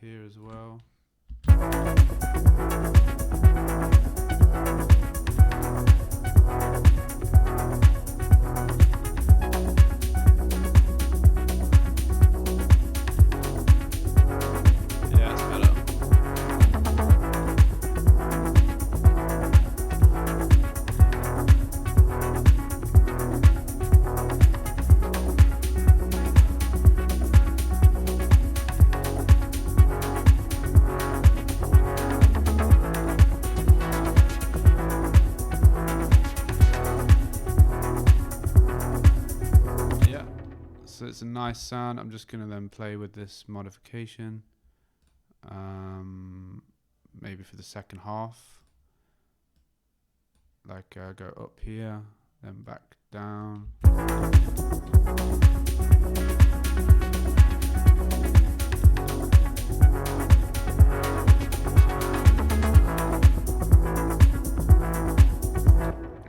Here as well. Yeah, it's better. So it's a nice sound. I'm just going to then play with this modification, maybe for the second half, like go up here, then back down.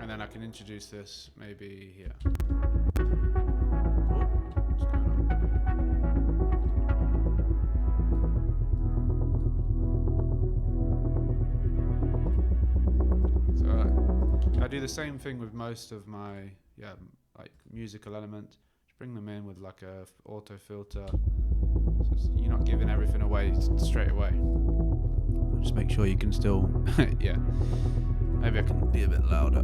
And then I can introduce this maybe here. I do the same thing with most of my like musical elements. Just bring them in with like a auto filter, so you're not giving everything away straight away. Just make sure you can still yeah. Maybe I can be a bit louder.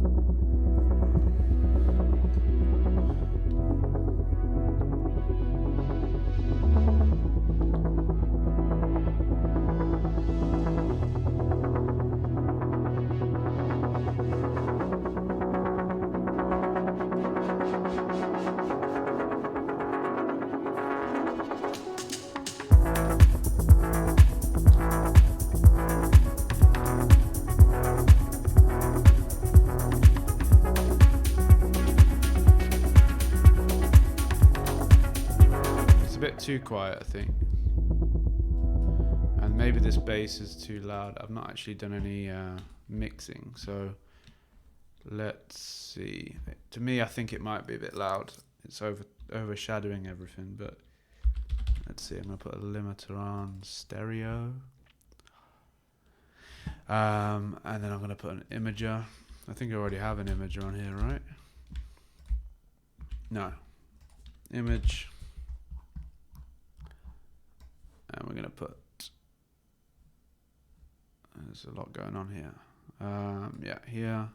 Too quiet, I think, and maybe this bass is too loud. I've not actually done any mixing, so let's see. To me, I think it might be a bit loud. It's overshadowing everything, but let's see. I'm gonna put a limiter on stereo, and then I'm gonna put an imager. I think I already have an imager on here, right? No, image. And we're going to put, there's a lot going on here. Yeah, here,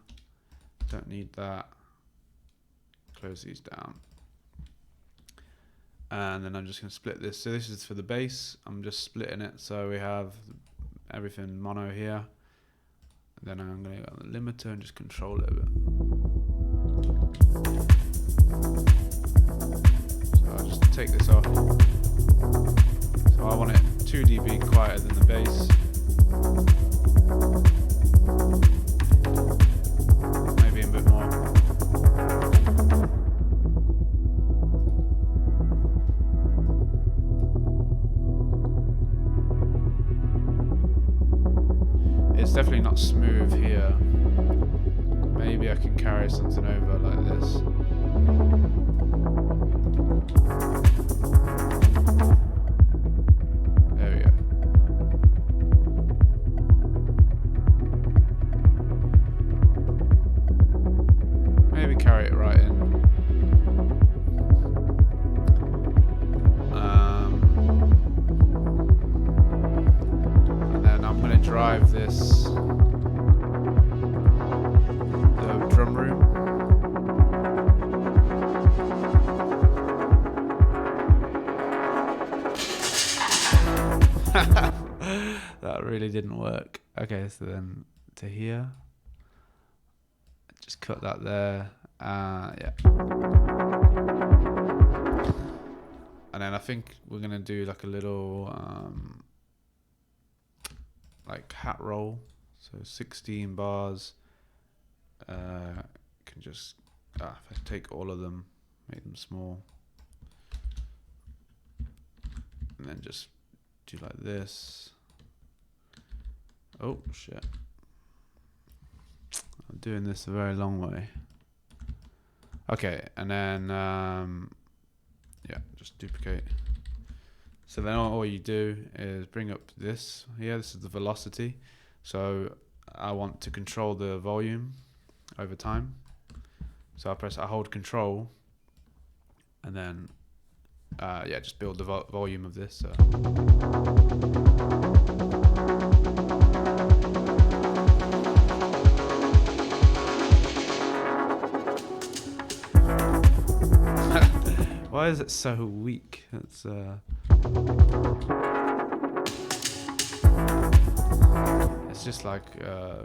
don't need that. Close these down. And then I'm just going to split this. So this is for the bass. I'm just splitting it so we have everything mono here. And then I'm going to go on the limiter and just control it a bit. So I'll just take this off. So I want it 2 dB quieter than the bass. Maybe a bit more. It's definitely not smooth here. Maybe I can carry something over like this. There we go. Maybe carry it right in. And then I'm going to drive this, the drum room. That really didn't work. Okay, so then to here. Just cut that there. Yeah. And then I think we're gonna do like a little like hat roll. So 16 bars. Can just if I take all of them, make them small, and then just do like this. Oh shit. I'm doing this a very long way. Okay, and then yeah, just duplicate. So then all you do is bring up this here. This is the velocity. So I want to control the volume over time. So I hold control, and then yeah, just build the volume of this. Why is it so weak? It's just like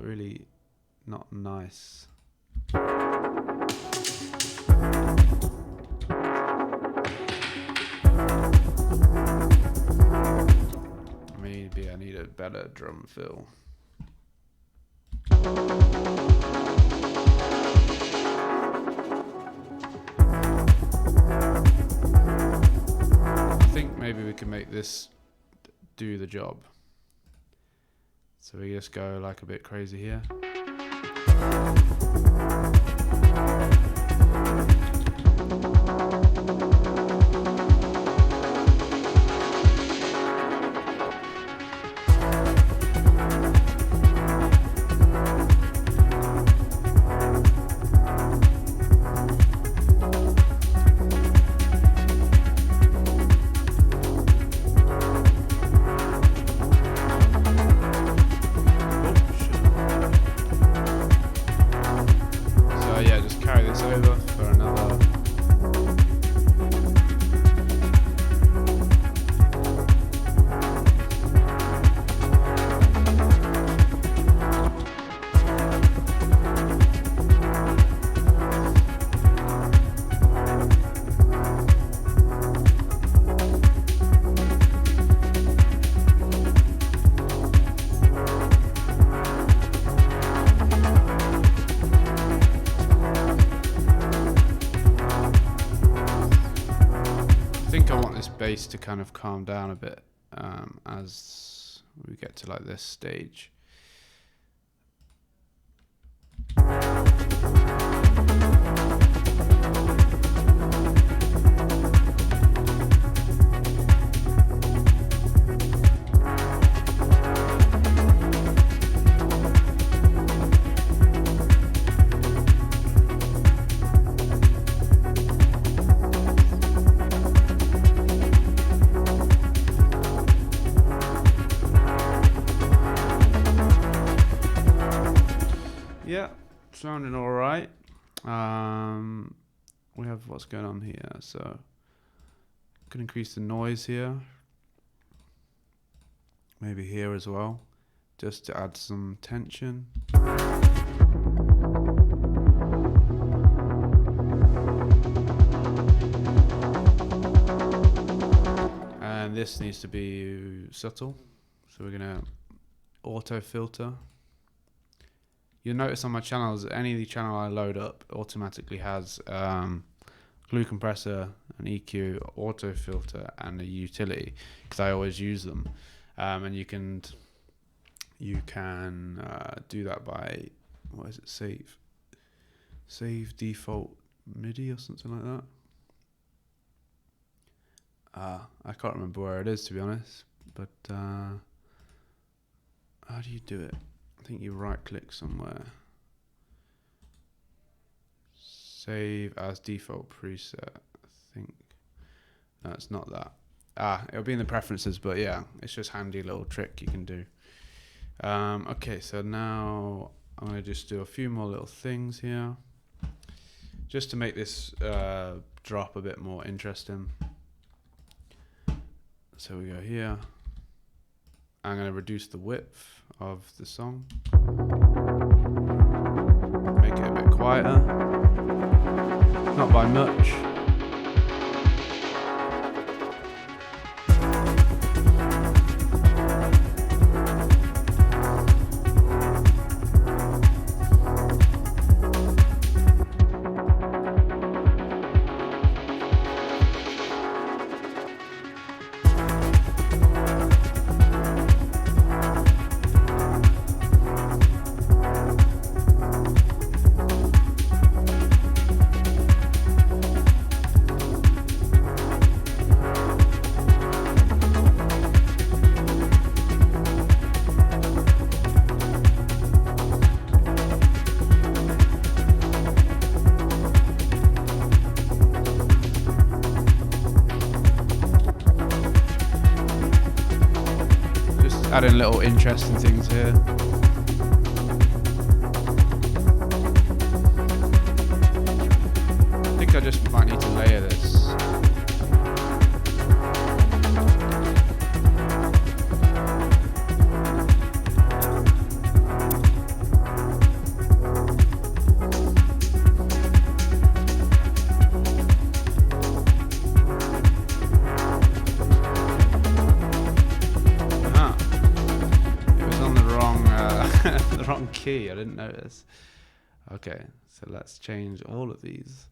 really not nice. Maybe I need a better drum fill. I think maybe we can make this do the job. So we just go like a bit crazy here. Bass to kind of calm down a bit as we get to like this stage. Yeah, sounding all right. We have what's going on here, so could increase the noise here, maybe here as well, just to add some tension. And this needs to be subtle, so we're gonna auto filter. You'll notice on my channels, any channel I load up automatically has glue compressor, an EQ, auto filter, and a utility, because I always use them. And you can do that by, what is it, save default MIDI or something like that. I can't remember where it is, to be honest, but how do you do it? I think you right click somewhere. Save as default preset, I think. No, it's not that. It'll be in the preferences, but yeah, it's just handy little trick you can do. Okay, so now I'm going to just do a few more little things here, just to make this drop a bit more interesting. So we go here. I'm going to reduce the width of the song, make it a bit quieter, not by much. Adding little interesting things here. I think I just might need to layer this. Key, I didn't notice. Okay, so let's change all of these.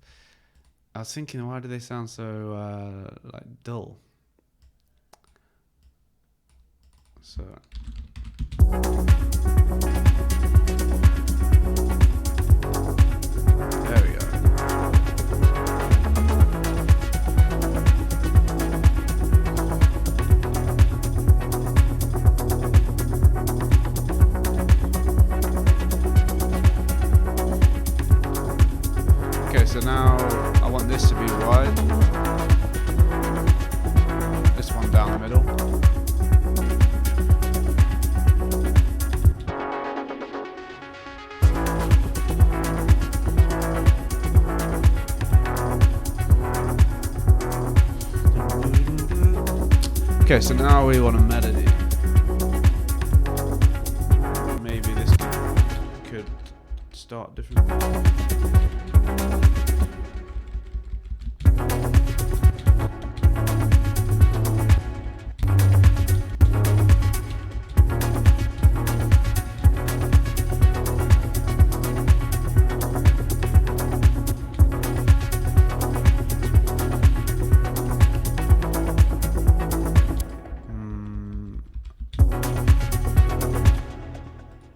I was thinking, why do they sound so like dull? So there we go. So now I want this to be wide, this one down the middle. Okay, so now we want a melody. Maybe this could start differently.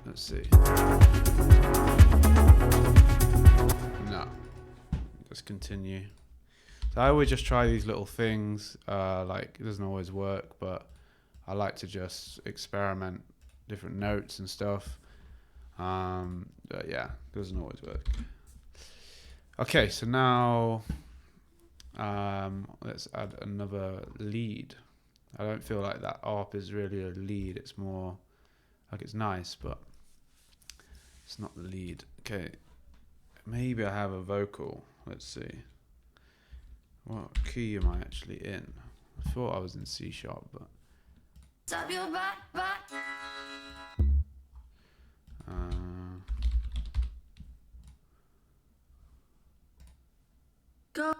Let's see. No. Let's continue. So I always just try these little things. Like, it doesn't always work, but I like to just experiment different notes and stuff. But yeah, it doesn't always work. Okay, so now let's add another lead. I don't feel like that ARP is really a lead. It's more like, it's nice, but It's not the lead. Okay. Maybe I have a vocal. Let's see. What key am I actually in? I thought I was in C sharp, but. Go.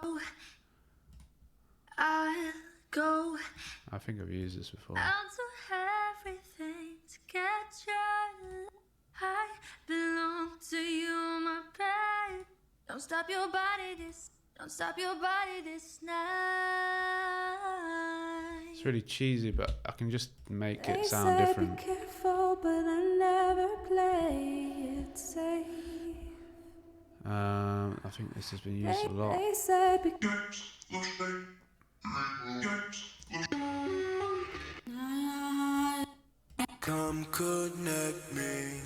I'll go. I think I've used this before. I'll do everything to get your love. I belong to you, my babe. Don't stop your body this night. It's really cheesy, but I can just make it sound different. Be careful, but I never play it safe. I think this has been used a lot. They say come connect me.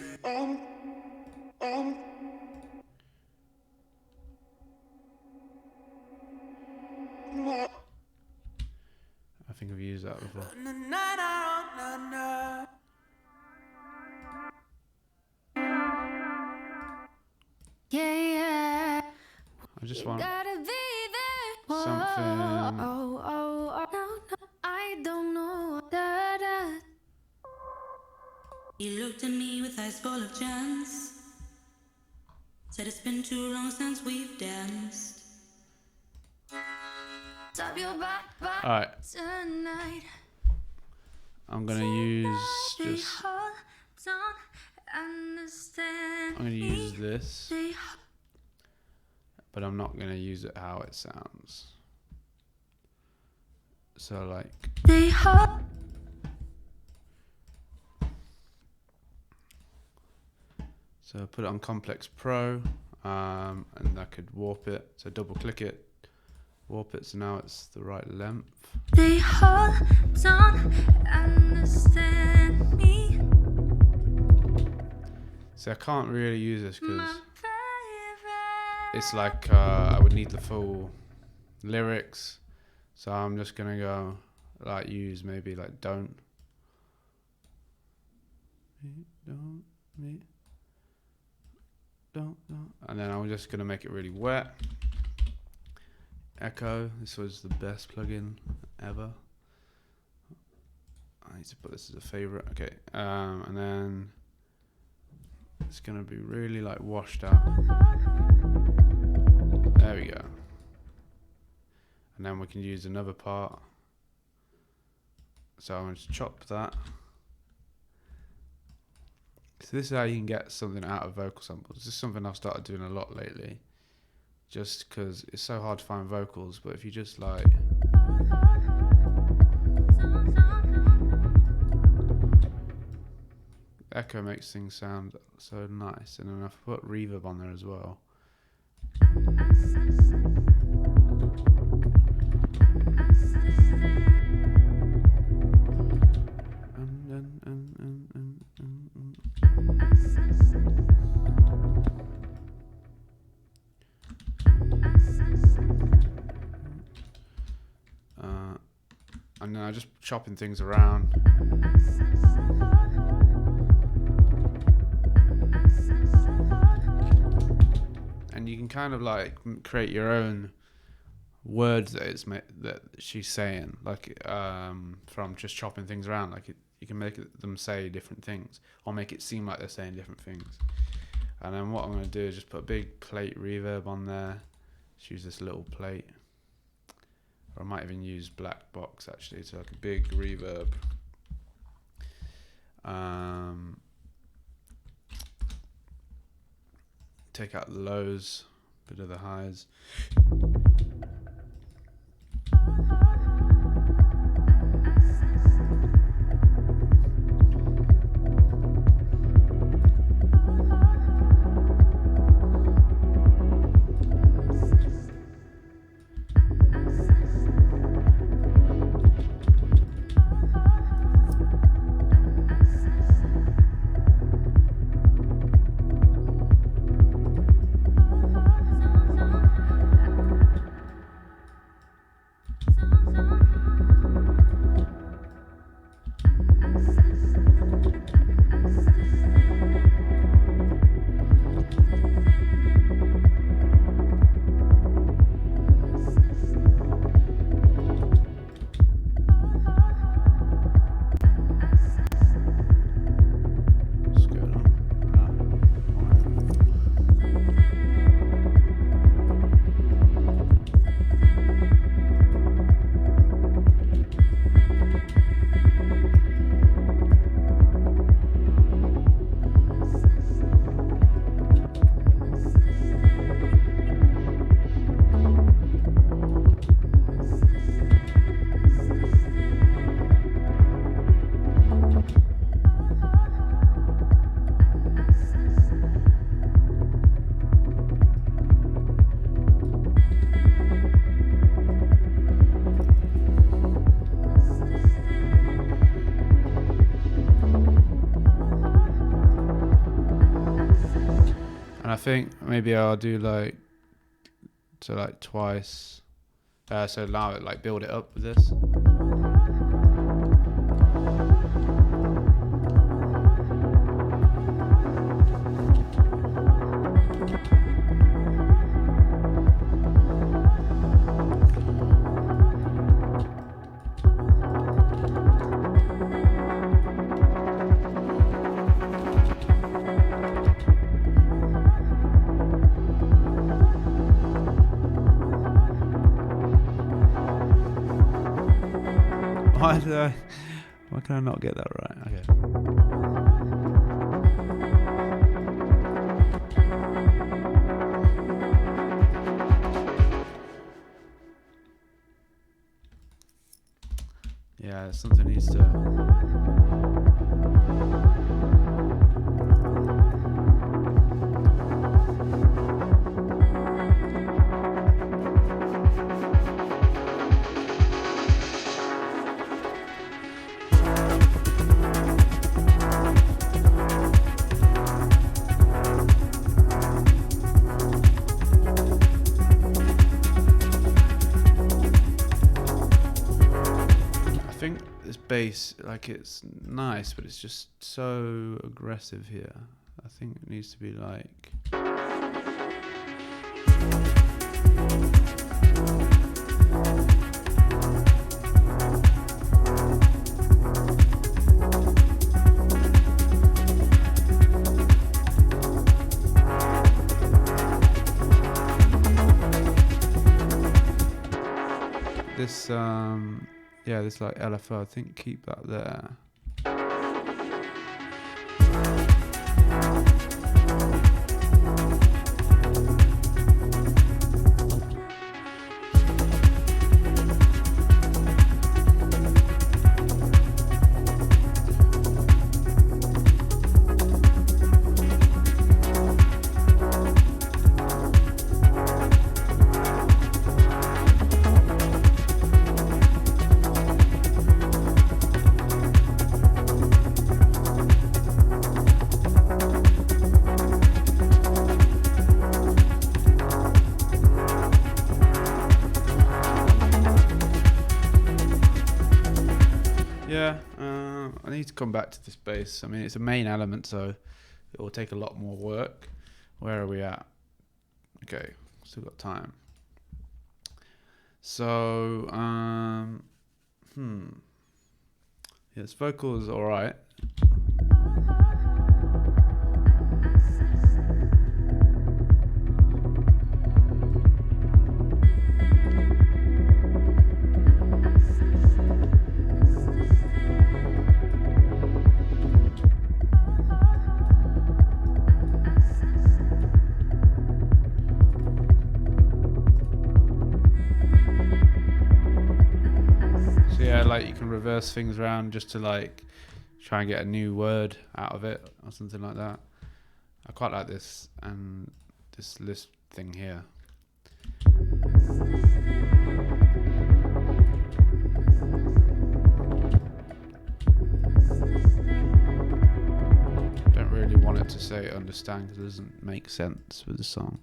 I think I've used that before. yeah. I just want Gotta be there. something. No, I don't know. He looked at me with eyes full of chance. Said it's been too long since we've danced. Stop your back Alright, tonight. I'm gonna use just. Don't understand. I'm gonna use this, They but I'm not gonna use it how it sounds. So like, They so I put it on Complex Pro, and I could warp it. So double click it, warp it. So now it's the right length. don't understand me. So I can't really use this because My baby. it's like I would need the full lyrics. So I'm just gonna go like use maybe like don't, and then I'm just gonna make it really wet. Echo. This was the best plugin ever. I need to put this as a favorite. Okay, and then it's gonna be really like washed out. There we go. And then we can use another part. So I'm going to chop that. So this is how you can get something out of vocal samples. This is something I've started doing a lot lately. Just because it's so hard to find vocals. But if you just like... Echo makes things sound so nice. And then I've put reverb on there as well. And then I'm just chopping things around. And you can kind of like create your own words that she's saying, like from just chopping things around. Like you can make them say different things, or make it seem like they're saying different things. And then what I'm going to do is just put a big plate reverb on there. Just use this little plate, or I might even use black box actually, so like a big reverb. Take out the lows, bit of the highs. And I think maybe I'll do like twice. So now like build it up with this. Why can I not get that right? Okay. Yeah, something needs to. Bass, like it's nice, but it's just so aggressive here. I think it needs to be like. This yeah, this like LFO, I think keep that there. I need to come back to this bass. I mean, it's a main element, so it will take a lot more work. Where are we at? Okay, still got time. So, yeah, this vocal is alright. Like you can reverse things around just to like try and get a new word out of it or something like that. I quite like this and this list thing here. Don't really want it to say understand because it doesn't make sense with the song.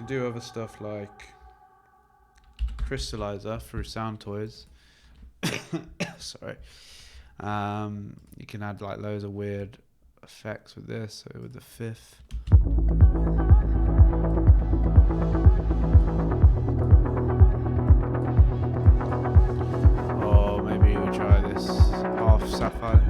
Do other stuff like crystallizer through Sound Toys. Sorry. You can add like loads of weird effects with this. So with the fifth. Or maybe we'll try this half sapphire.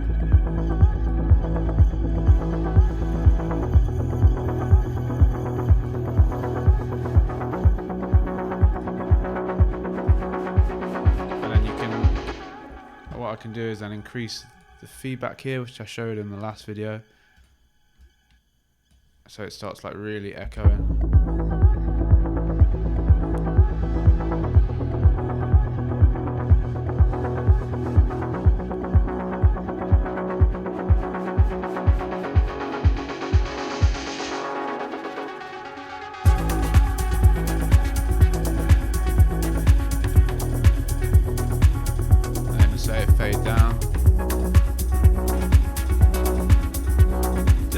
I can do is then increase the feedback here, which I showed in the last video. So it starts like really echoing.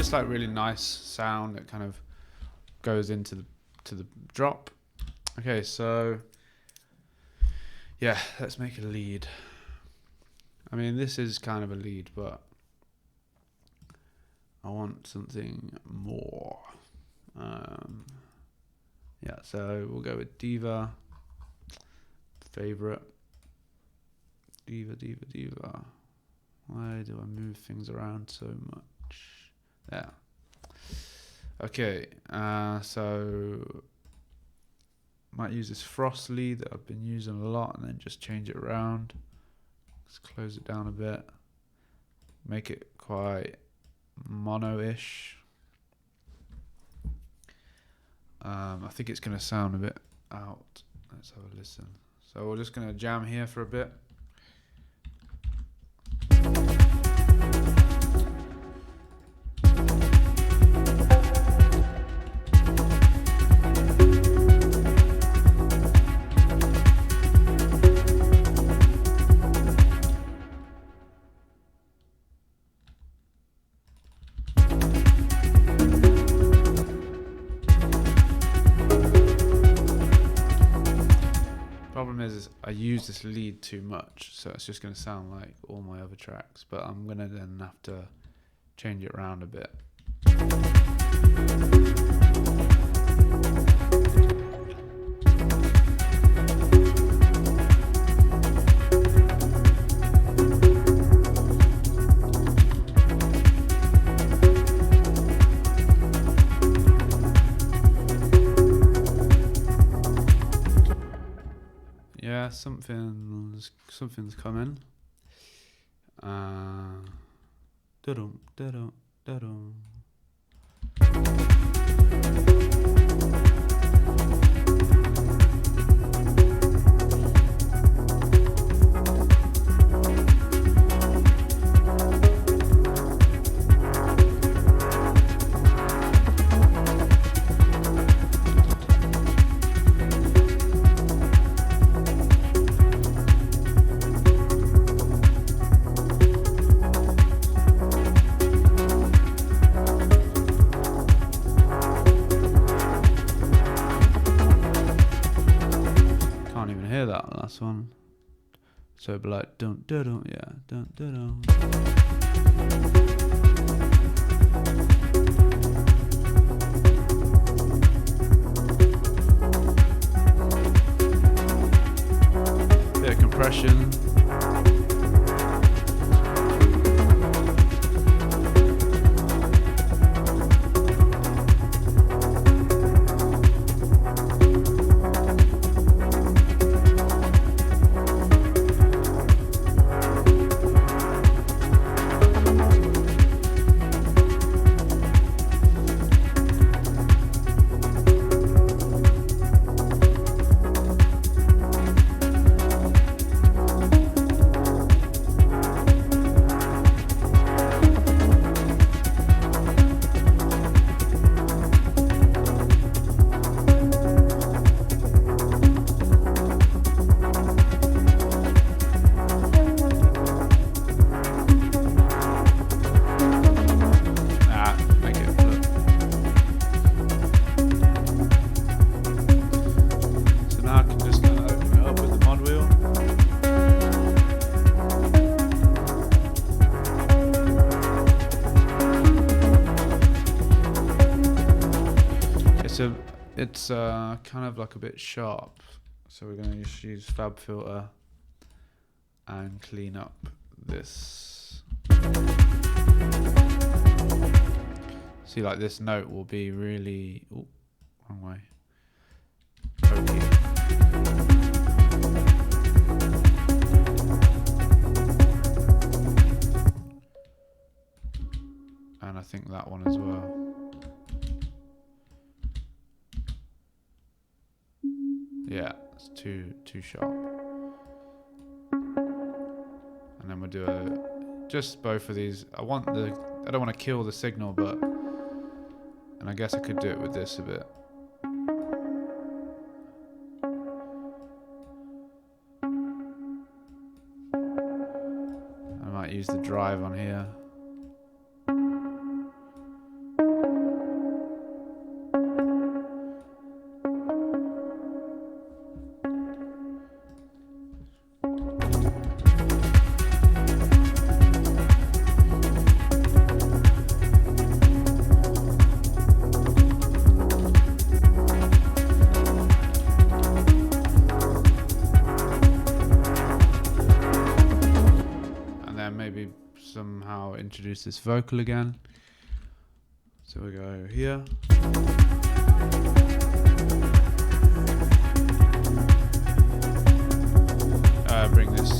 Like really nice sound that kind of goes into the drop. Okay, so yeah, let's make a lead. I mean, this is kind of a lead, but I want something more. Yeah, so we'll go with Diva. Favorite. Diva. Why do I move things around so much? Yeah. Okay, so might use this frost lead that I've been using a lot and then just change it around. Let's close it down a bit. Make it quite mono-ish. I think it's going to sound a bit out. Let's have a listen. So we're just going to jam here for a bit. Problem is I use this lead too much, so it's just going to sound like all my other tracks, but I'm going to then have to change it around a bit. Yeah, something's coming. Da-dum, da-dum, da-dum. Last one, so it'd be like dun dun dun, yeah, dun dun dun. Bit of compression. It's kind of like a bit sharp, so we're going to just use Fab Filter and clean up this. See, like this note will be really, oh, wrong way. Okay. think that one as well. Yeah, it's too sharp. And then we'll do just both of these. I don't want to kill the signal, and I guess I could do it with this a bit. I might use the drive on here. Maybe somehow introduce this vocal again. So we go here. Bring this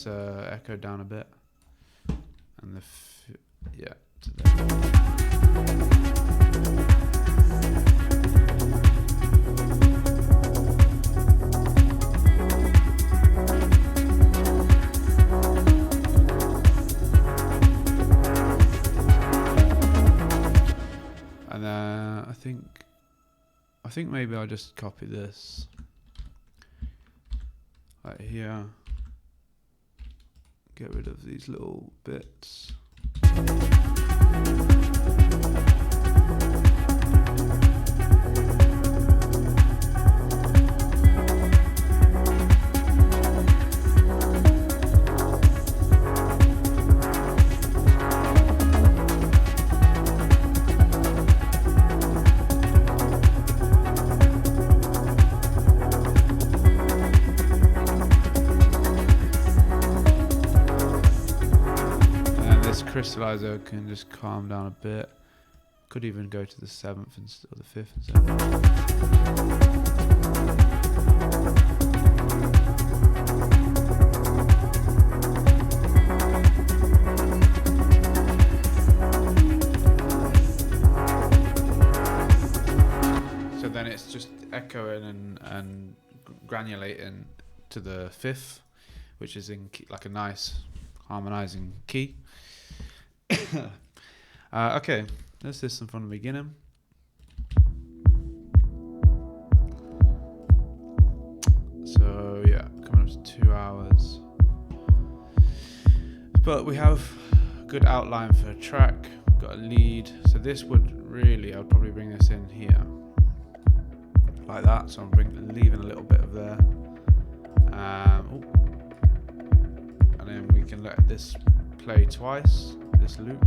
echo down a bit, and to there. And I think maybe I'll just copy this right here, get rid of these little bits. Crystallizer can just calm down a bit. Could even go to the 7th instead of the 5th instead. So then it's just echoing and granulating to the 5th, which is in key, like a nice harmonizing key. Okay, let's listen from the beginning. So yeah, coming up to 2 hours. But we have a good outline for a track. We've got a lead. So this would really, I'd probably bring this in here. Like that. So I'm leaving a little bit of there. And then we can let this play twice. This loop,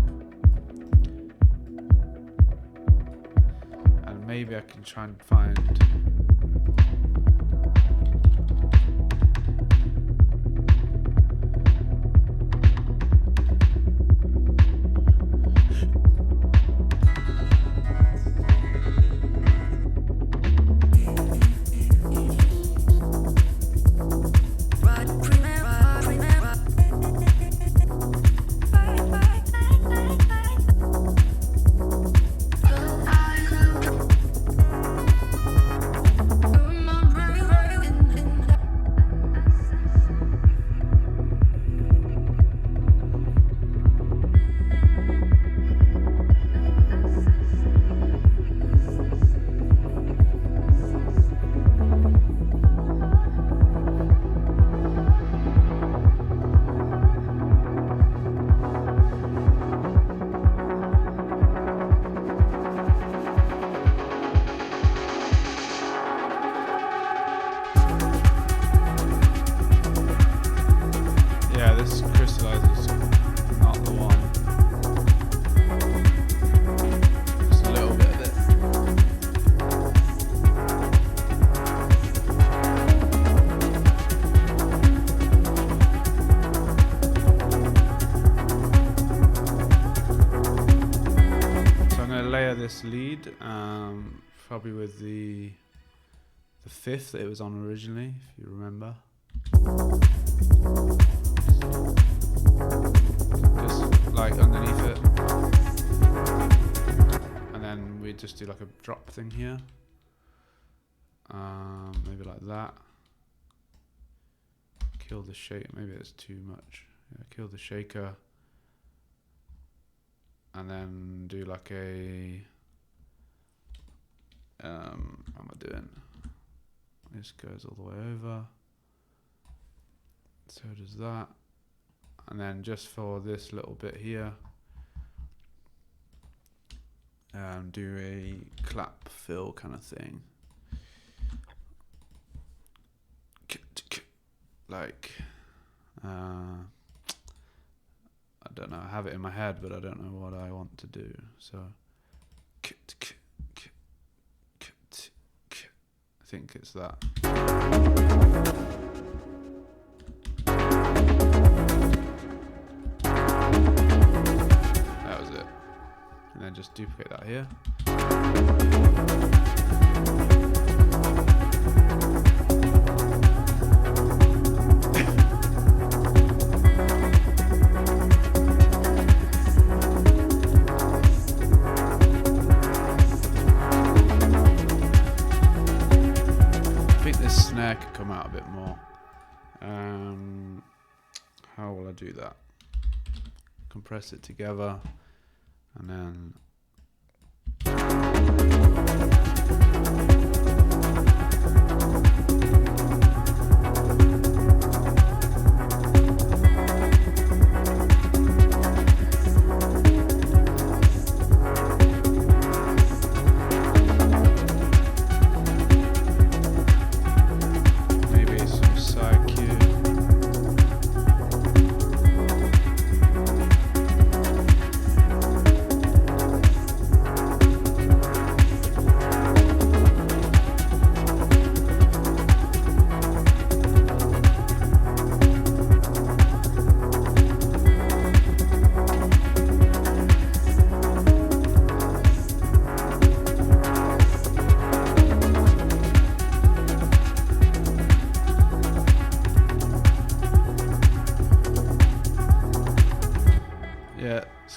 and maybe I can try and find this lead, probably with the 5th that it was on originally, if you remember. Just like underneath it. just do like a drop thing here. Maybe like that. Kill the shake. Maybe it's too much. Yeah, kill the shaker. And then do like a. What am I doing? This goes all the way over. So does that. And then just for this little bit here, do a clap fill kind of thing. Like, I don't know, I have it in my head, but I don't know what I want to do. So, I think it's that. That was it. And then just duplicate that here. Could come out a bit more. How will I do that? Compress it together and then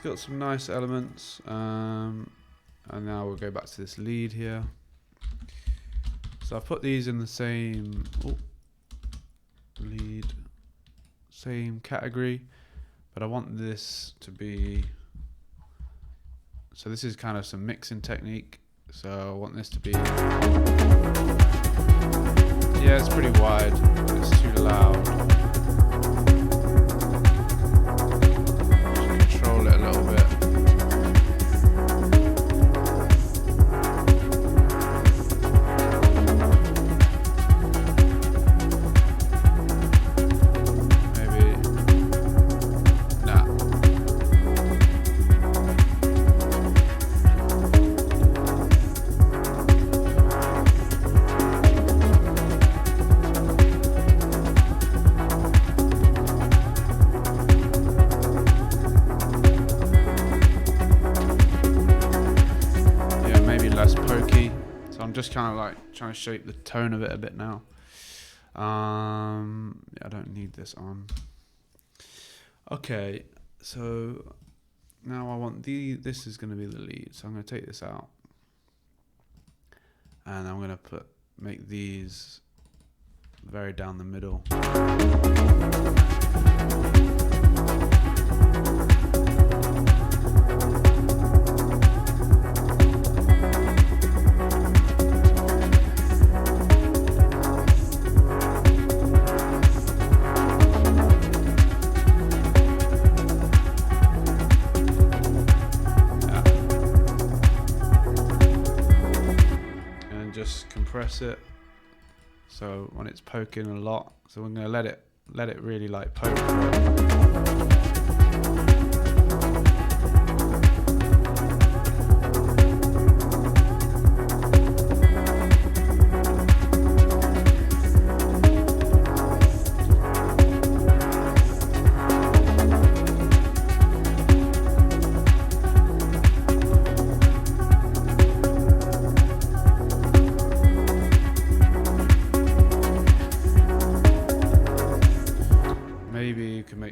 got some nice elements, and now we'll go back to this lead here. So I've put these in the same lead, same category, but I want this to be, so this is kind of some mixing technique, so I want this to be, yeah, it's pretty wide, it's too loud. Control it a little bit. Maybe. Nah. Just kind of like trying to shape the tone of it a bit now. I don't need this on. Okay, so now I want this is going to be the lead, so I'm going to take this out and I'm going to make these very down the middle. Compress it so when it's poking a lot, so we're going to let it really like poke for it.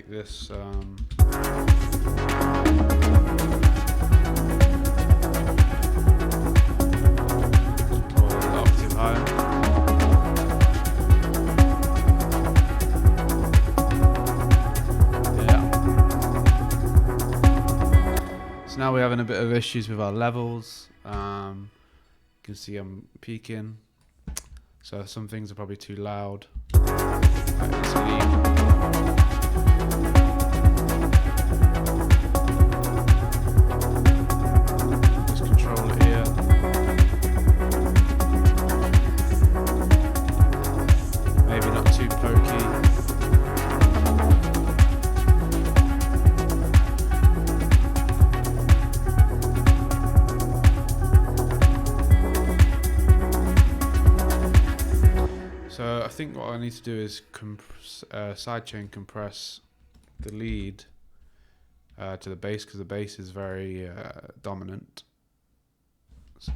This now we're having a bit of issues with our levels. You can see I'm peaking, so some things are probably too loud. Like this lead. Just control it here. Maybe not too pokey. So I think what I need to do is sidechain compress the lead to the bass, because the bass is very dominant. So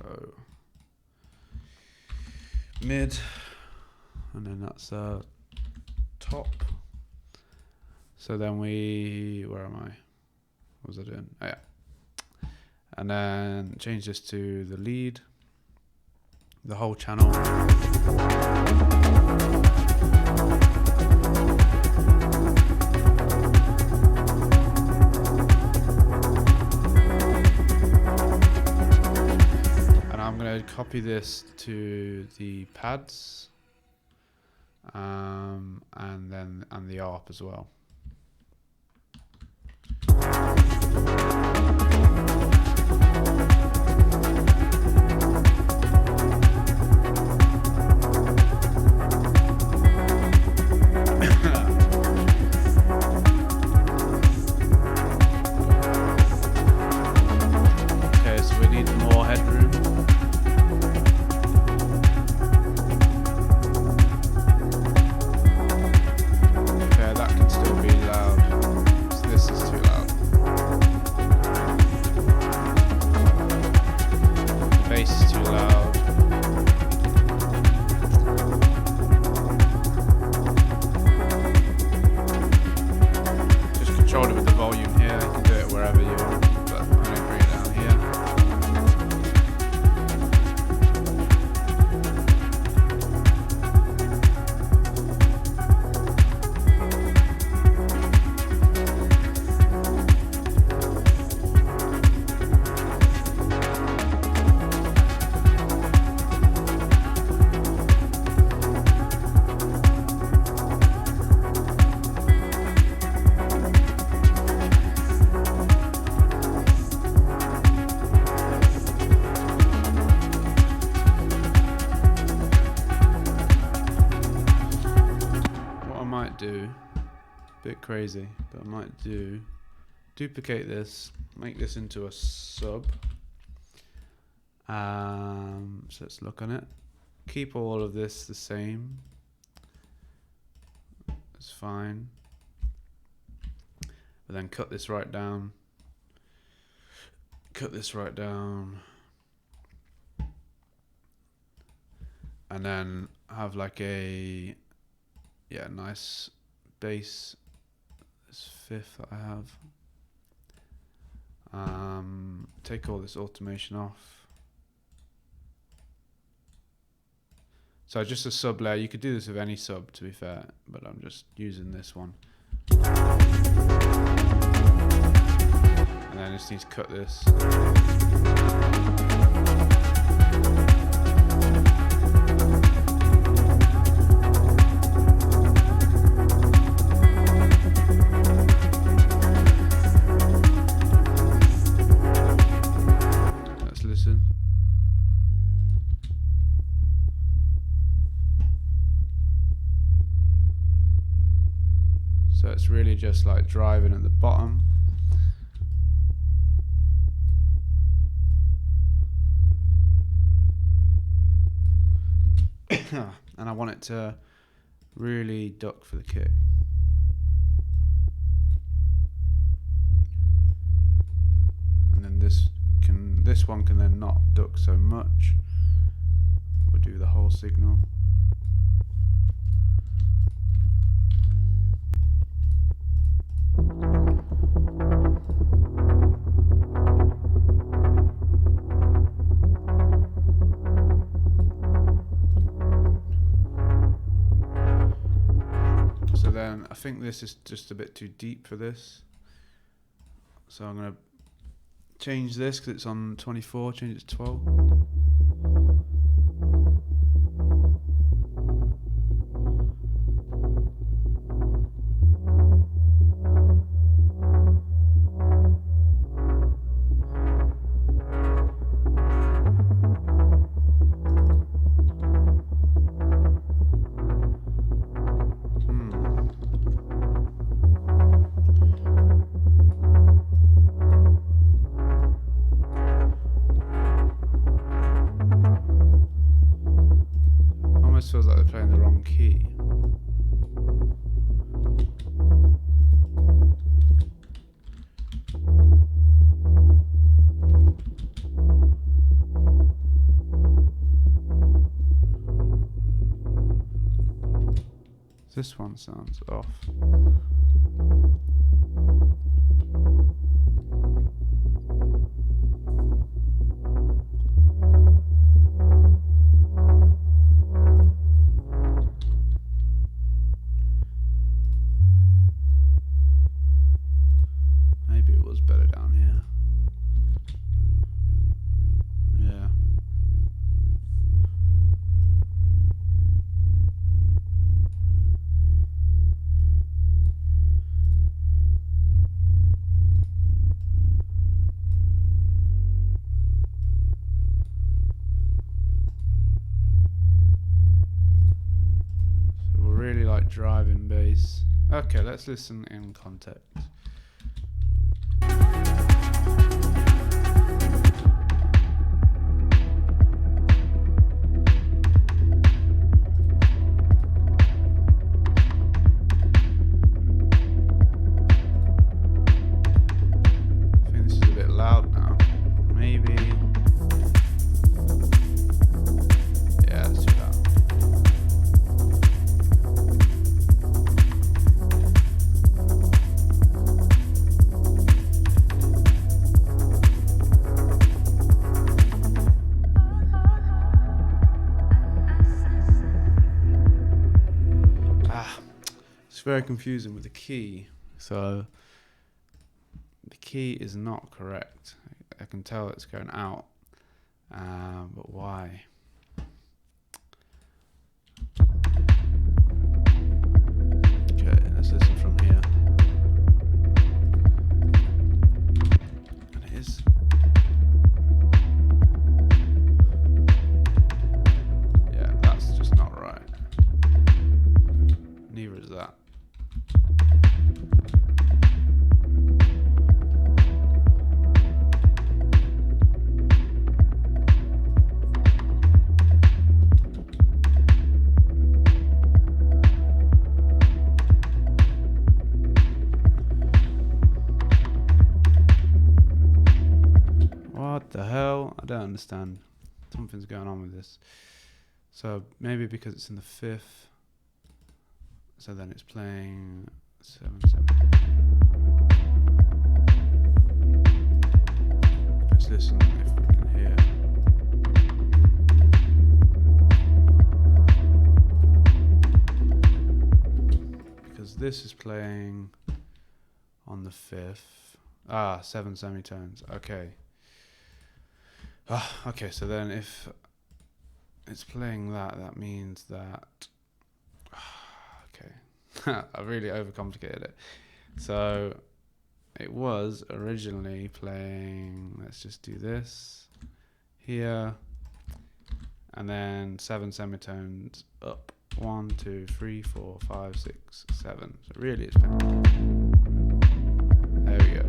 mid, and then that's top. So then where am I? What was I doing? Oh yeah. And then change this to the lead, the whole channel. And I'm going to copy this to the pads, and the ARP as well. Crazy, but I might duplicate this, make this into a sub. So let's look on it. Keep all of this the same. It's fine. But then cut this right down. Cut this right down. And then have like a nice bass. This fifth that I have. Take all this automation off. So just a sub layer. You could do this with any sub, to be fair, but I'm just using this one. And then I just need to cut this. So it's really just like driving at the bottom. And I want it to really duck for the kick. And then this one can then not duck so much. We'll do the whole signal. So then I think this is just a bit too deep for this. So I'm going to change this because it's on 24, change it to 12. Feels like they're playing the wrong key. This one sounds off. Better down here. Yeah. So we're really like driving bass. Okay, let's listen in context. Very confusing with the key. So the key is not correct. I can tell it's going out, but why? Okay, let's listen from here. And it is. Yeah, that's just not right. Neither is that. What the hell? I don't understand. Something's going on with this. So maybe because it's in the fifth. So then it's playing 7/7. Let's listen if we can hear. Because this is playing on the fifth. 7 semitones. Okay. Okay, so then if it's playing that, that means that... Okay, I really overcomplicated it. So it was originally playing, let's just do this here, and then 7 semitones up. 1, 2, 3, 4, 5, 6, 7. So really it's playing. There we go.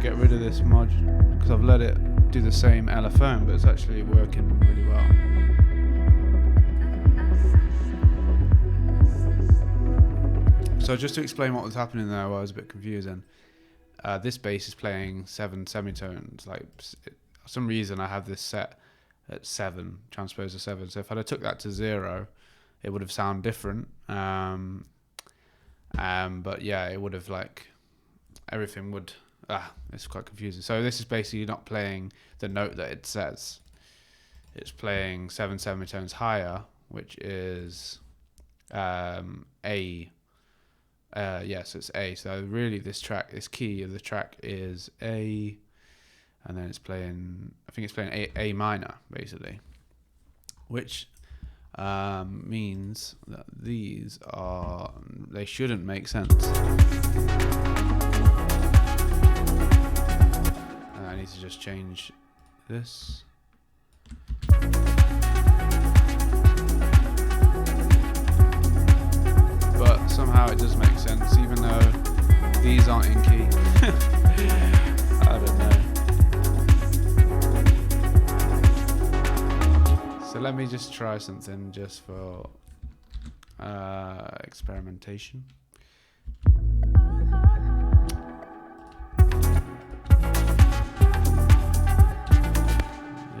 Get rid of this mod because I've let it do the same LFO, but it's actually working really well. So just to explain what was happening there, I was a bit confusing. This bass is playing 7 semitones. Like, for some reason I have this set at 7, transpose of 7. So if I'd have took that to 0, it would have sounded different. But yeah, it would have, like, everything would, it's quite confusing. So this is basically not playing the note that it says. It's playing 7 semitones higher, which is A. Yes, it's A. So really this key of the track is A, and then it's playing, I think it's playing A minor, basically, which means that they shouldn't make sense. And I need to just change this. But somehow it does make sense, even though these aren't in key. I don't know. So let me just try something just for experimentation.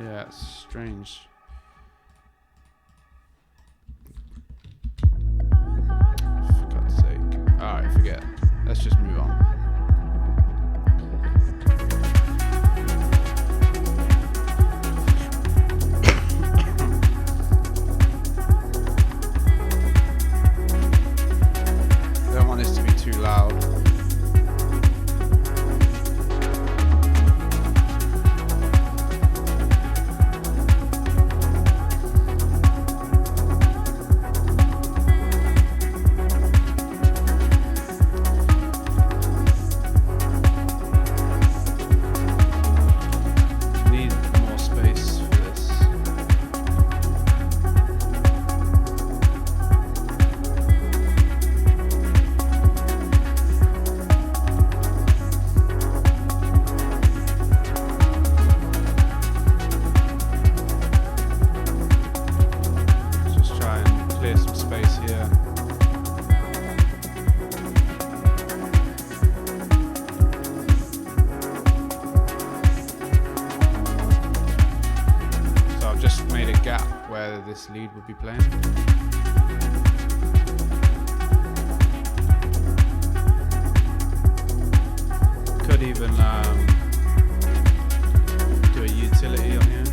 Yeah, it's strange. Alright, forget. Let's just move on. Don't want this to be too loud. This lead would be playing. Could even do a utility on here.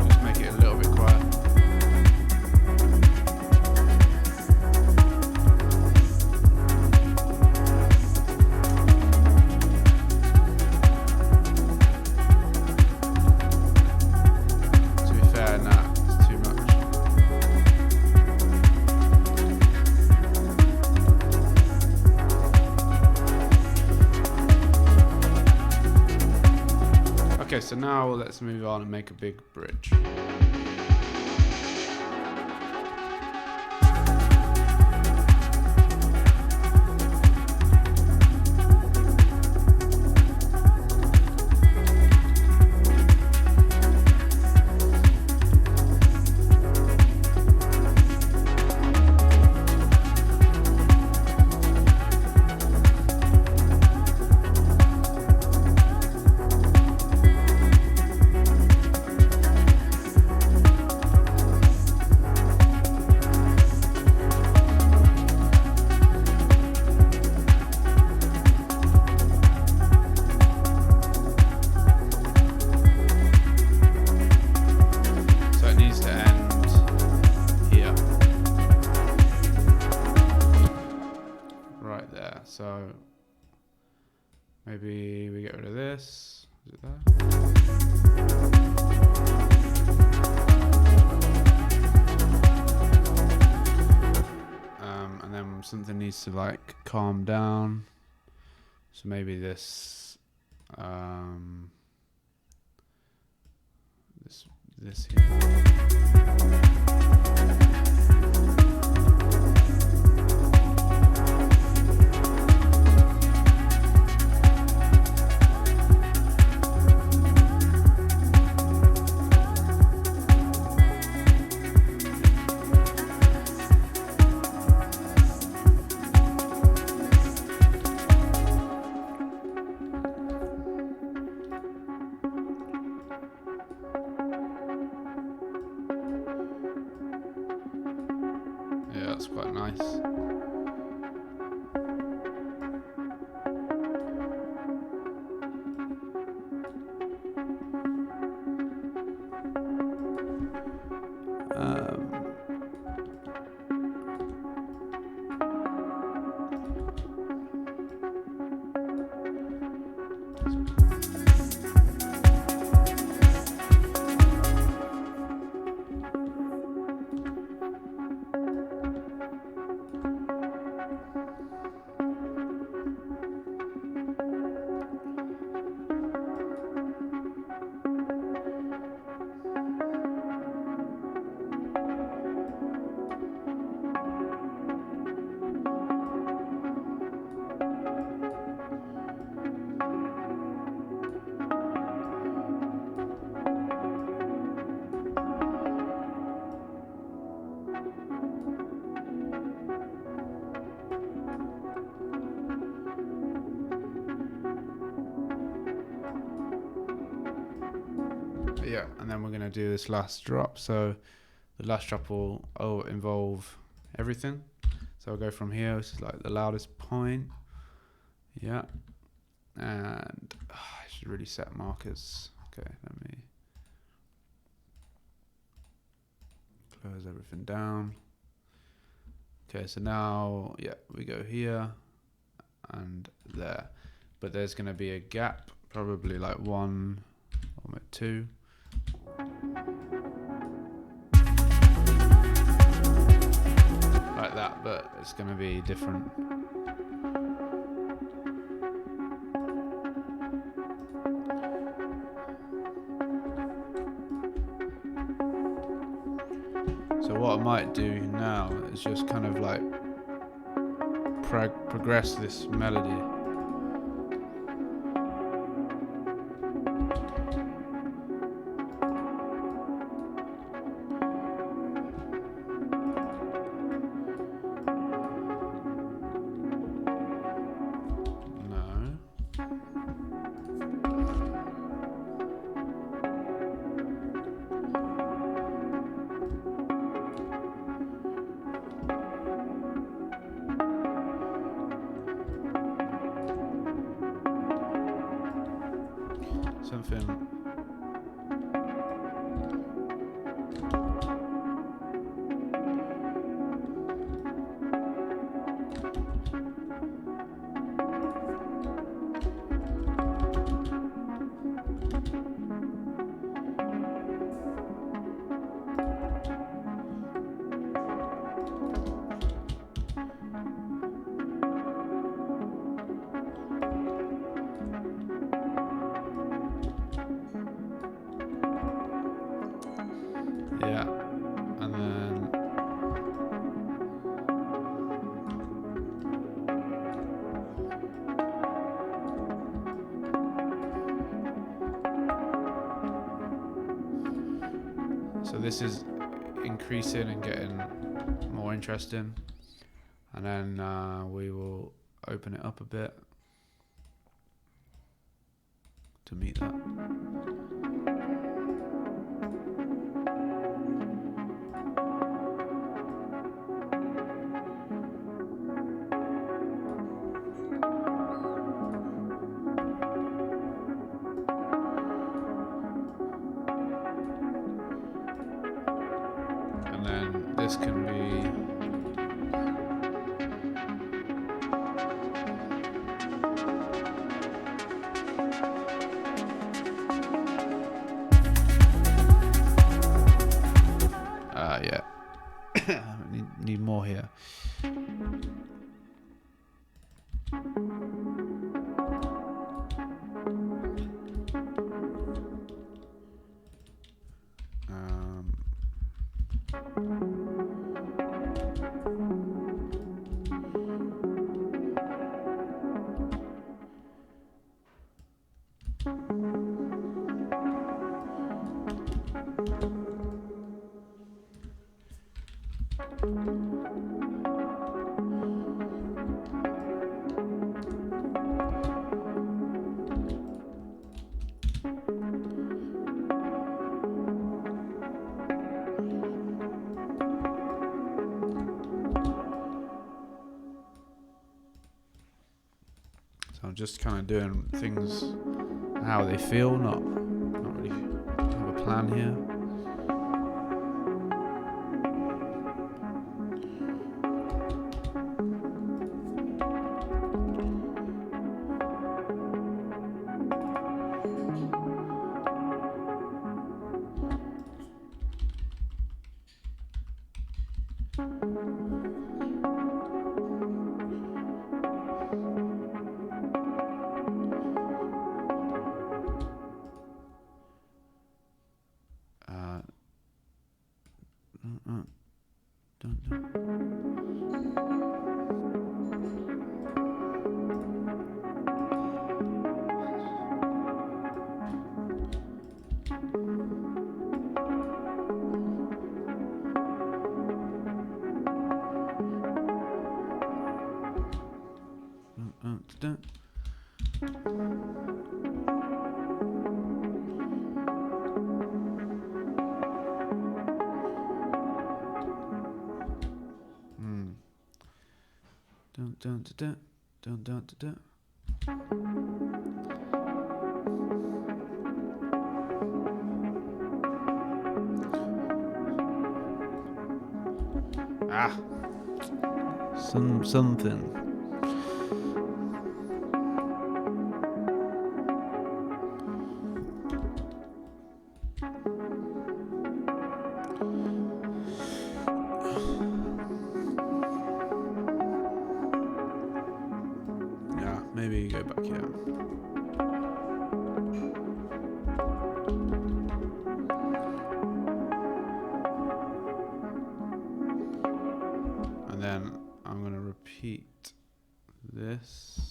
Just make it a little bit quiet. Okay, so now let's move on and make a big bridge. So maybe we get rid of this. Is it there? And then something needs to like calm down. So maybe this this here. that's quite nice. Yeah, and then we're going to do this last drop. So the last drop will involve everything. So I'll go from here. This is like the loudest point. Yeah. And I should really set markers. Okay, let me close everything down. Okay, so now, yeah, we go here and there. But there's going to be a gap, probably like 1 or 2. Like that, but it's going to be different. So what I might do now is just kind of like progress this melody. Something. Yeah, and then so this is increasing and getting more interesting, and then we will open it up a bit to meet that. This can be yeah. need more here. just kind of doing things how they feel, not really have a plan here. Something. Yeah, maybe go back here. And then I'm going to repeat this.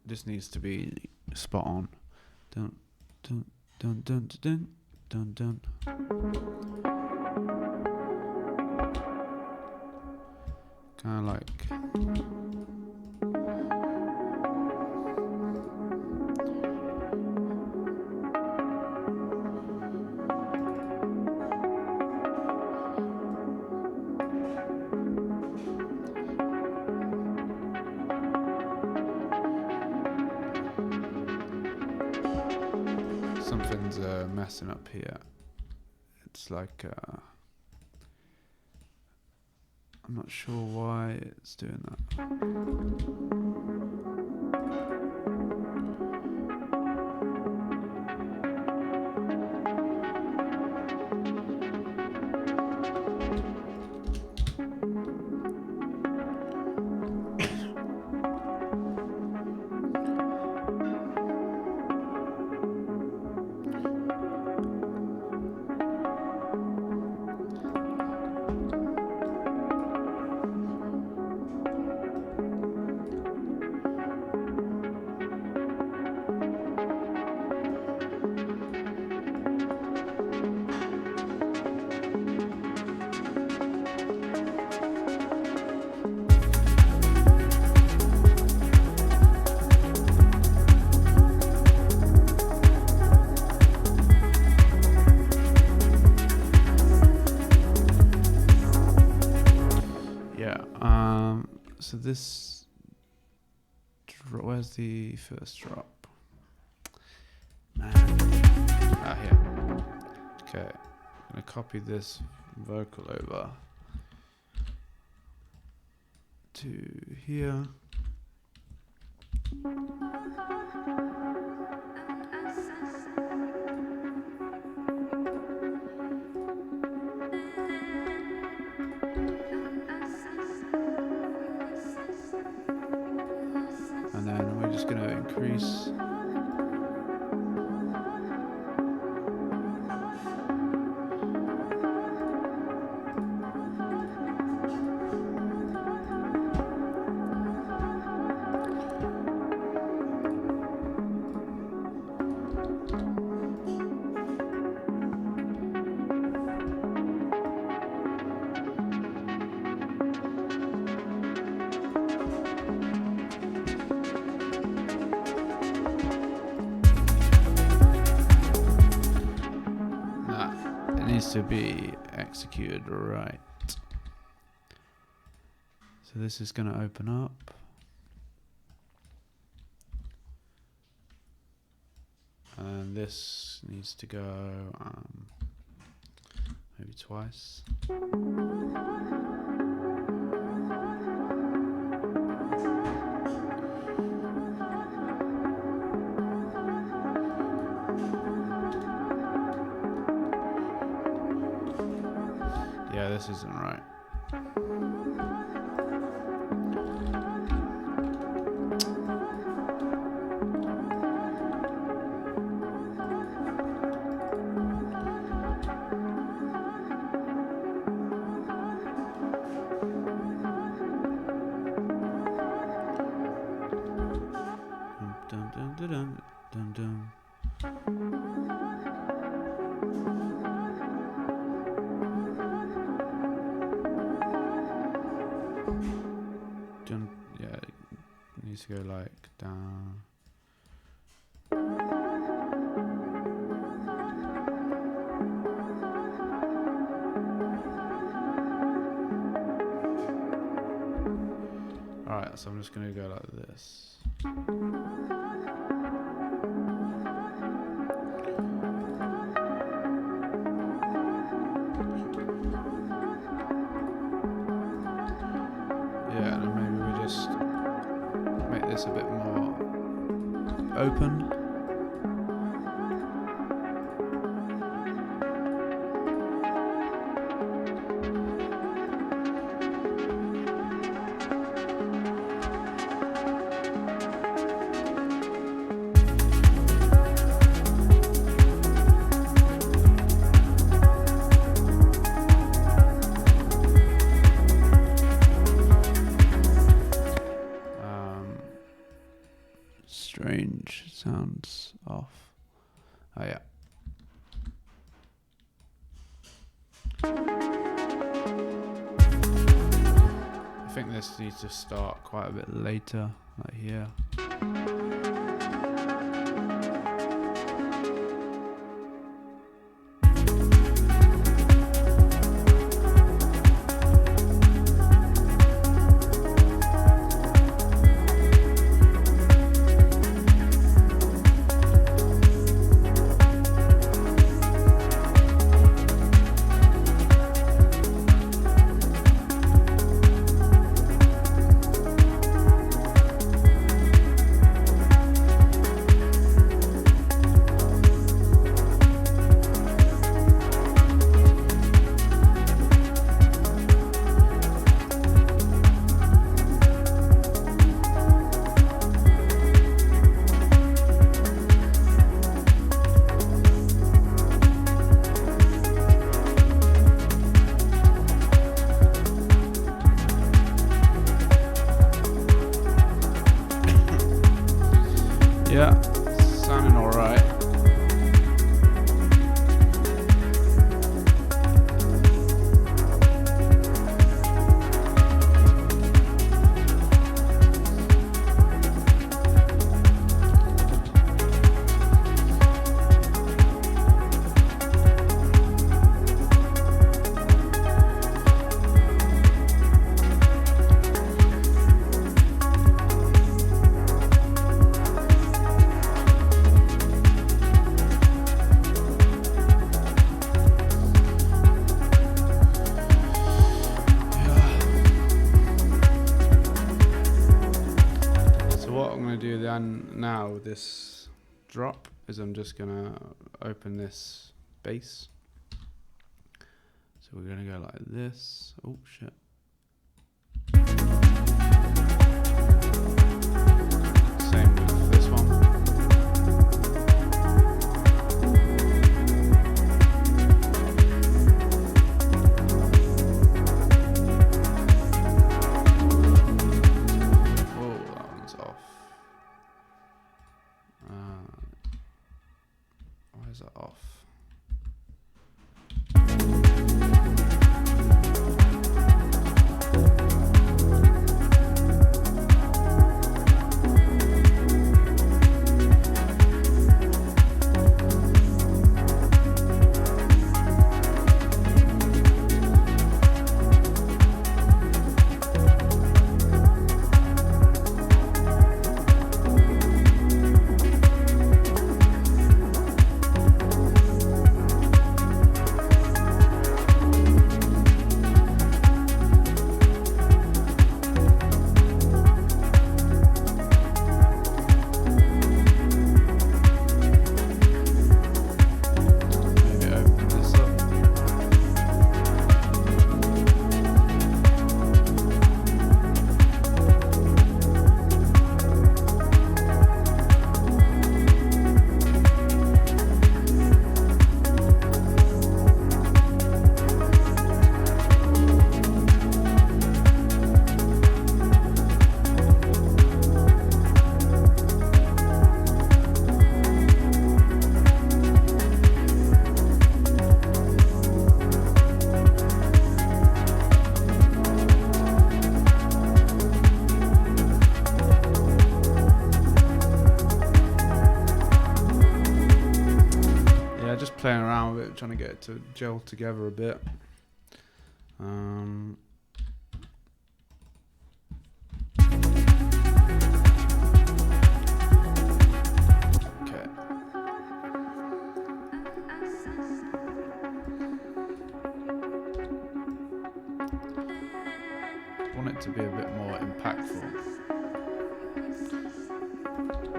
This needs to be spot on. Dun dun dun dun dun dun dun. Kind of like. Something's messing up here. It's like I'm not sure why it's doing that. So this, where's the first drop? Man. Here. Okay, I'm gonna copy this vocal over to here. And then we're just going to increase. to be executed right. So this is going to open up. And this needs to go maybe twice. Yeah, this isn't right. Dun, dun, dun, dun, dun, dun. Yeah, it needs to go like down. Alright, so I'm just going to go like this. Yeah, and maybe we just make this a bit more open. Strange, sounds off. Oh yeah. I think this needs to start quite a bit later, like here. Yeah, sounding alright. Now with this drop is I'm just gonna open this bass. So we're gonna go like this. Oh shit. Same with this one. Why is that off? playing around with it, trying to get it to gel together a bit. Okay. I want it to be a bit more impactful.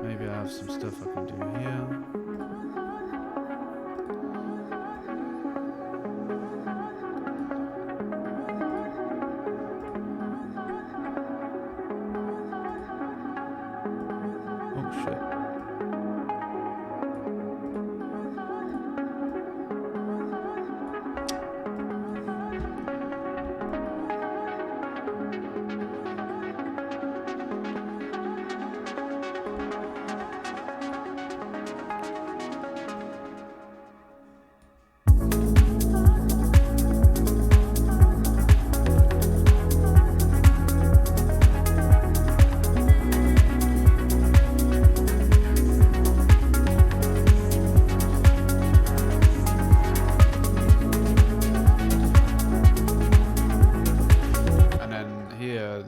Maybe I have some stuff I can do here.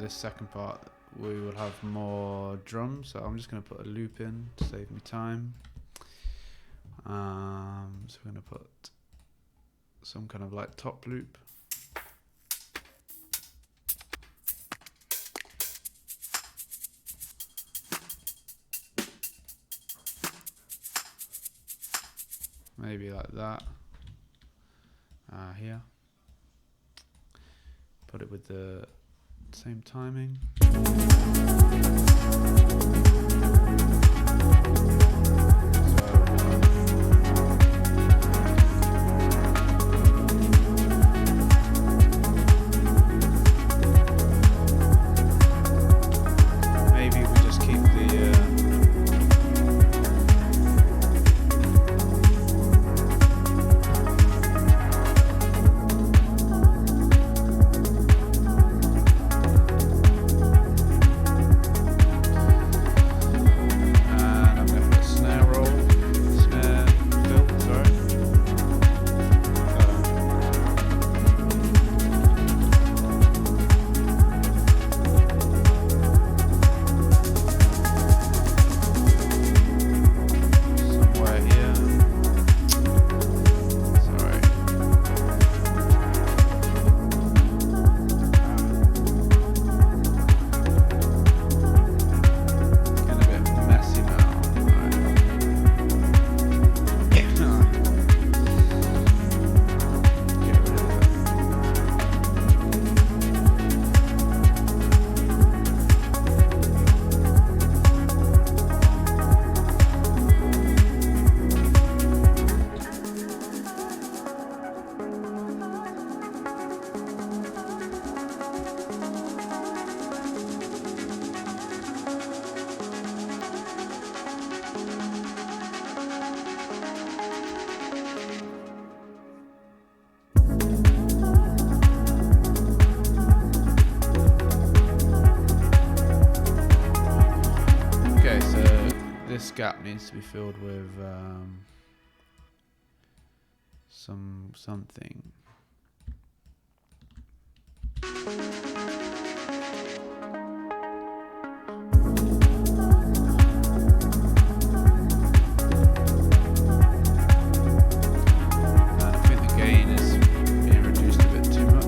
Second part we will have more drums, so I'm just going to put a loop in to save me time. So we're going to put some kind of like top loop. Maybe like that. Here. Put it with the same timing. Maybe we just keep the this gap needs to be filled with something. I think the gain is being reduced a bit too much.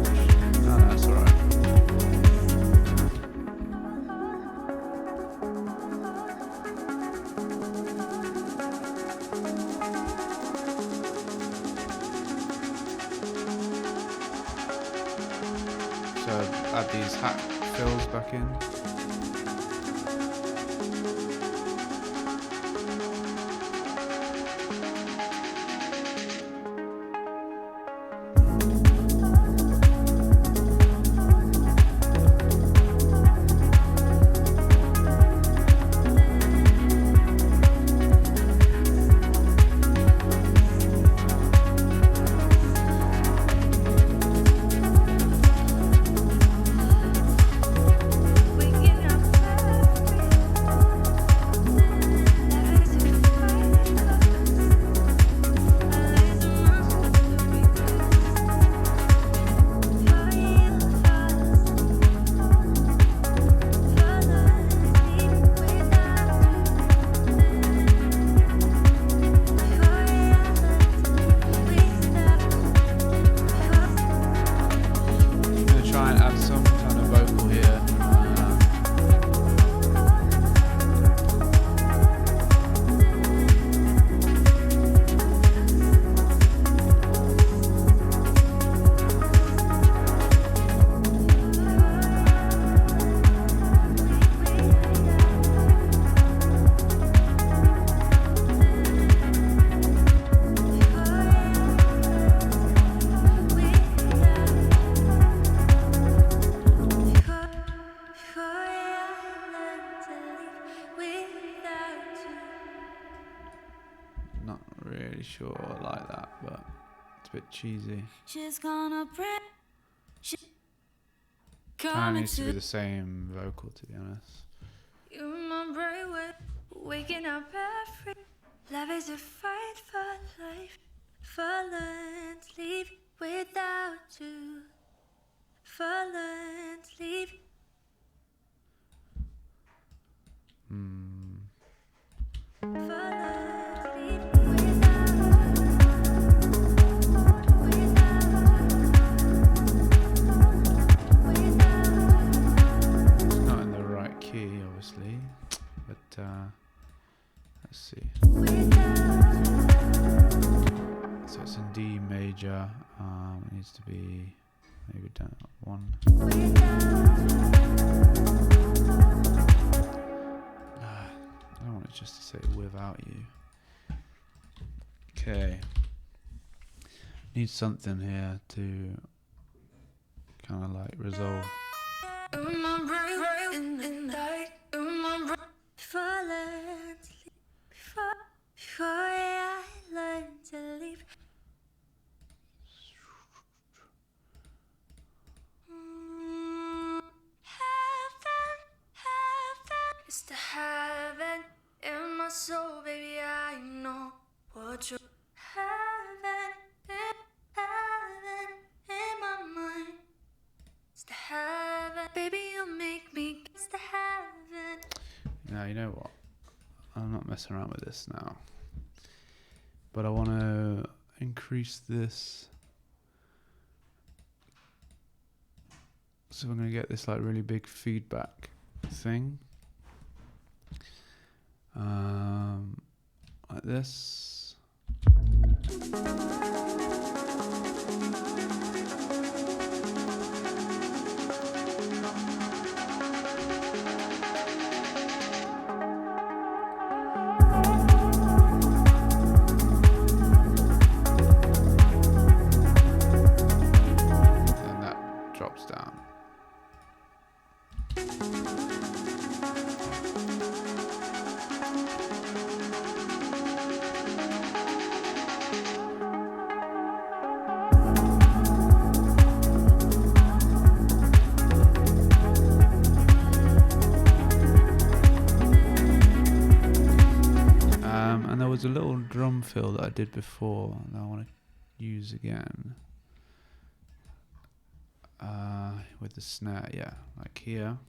No, that's alright. So add these hat fills back in. We can It's a bit cheesy. She's gonna bring. She Kind coming of needs to be to the same vocal, to be honest. you, my brainwave, waking up every. Love is a fight for life, violent, leave without you. Violent, leave. Violent, leave It's not in the right key, obviously, but let's see. So it's in D major. It needs to be maybe down at 1. I don't want it just to say without you. Okay. Need something here to kind of like resolve. violently before I learn to leave. Heaven, heaven is the heaven in my soul, baby. I know what you're heaven in my mind. It's the heaven, baby. You make me. It's the heaven. Now, you know what? I'm not messing around with this now. But I want to increase this. So we're going to get this like really big feedback thing. Like this. And that drops down. And there was a little drum fill that I did before that I want to use again. With the snare, yeah, like here.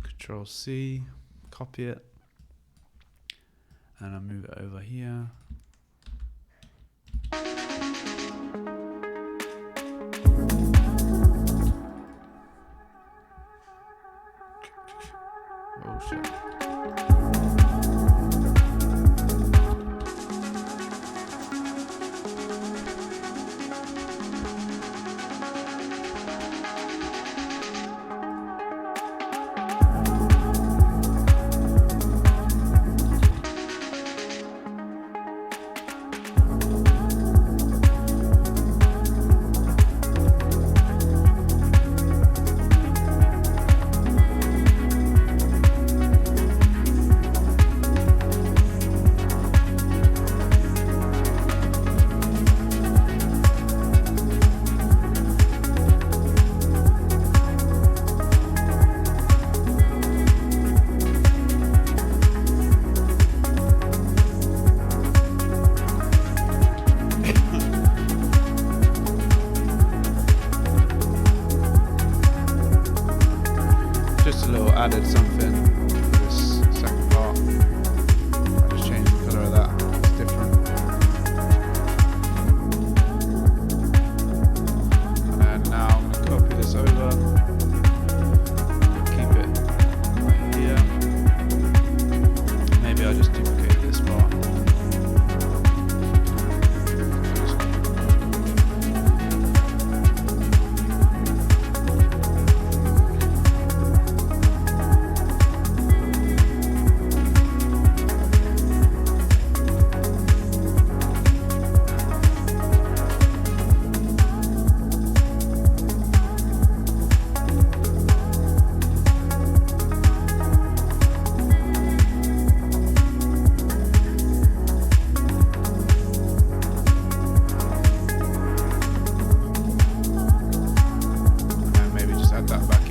Control C, copy it, and I move it over here. Oh shit. Just a little added something to this second part. I just changed the colour of that. It's different. And now I'm going to copy this over. Keep it right here. Maybe I'll just duplicate this part.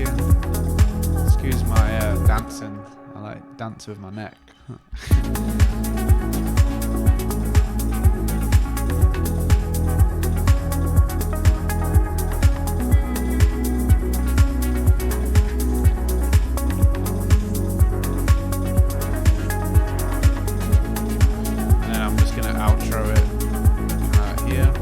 in. Excuse my dancing. I like dance with my neck. And then I'm just gonna outro it here.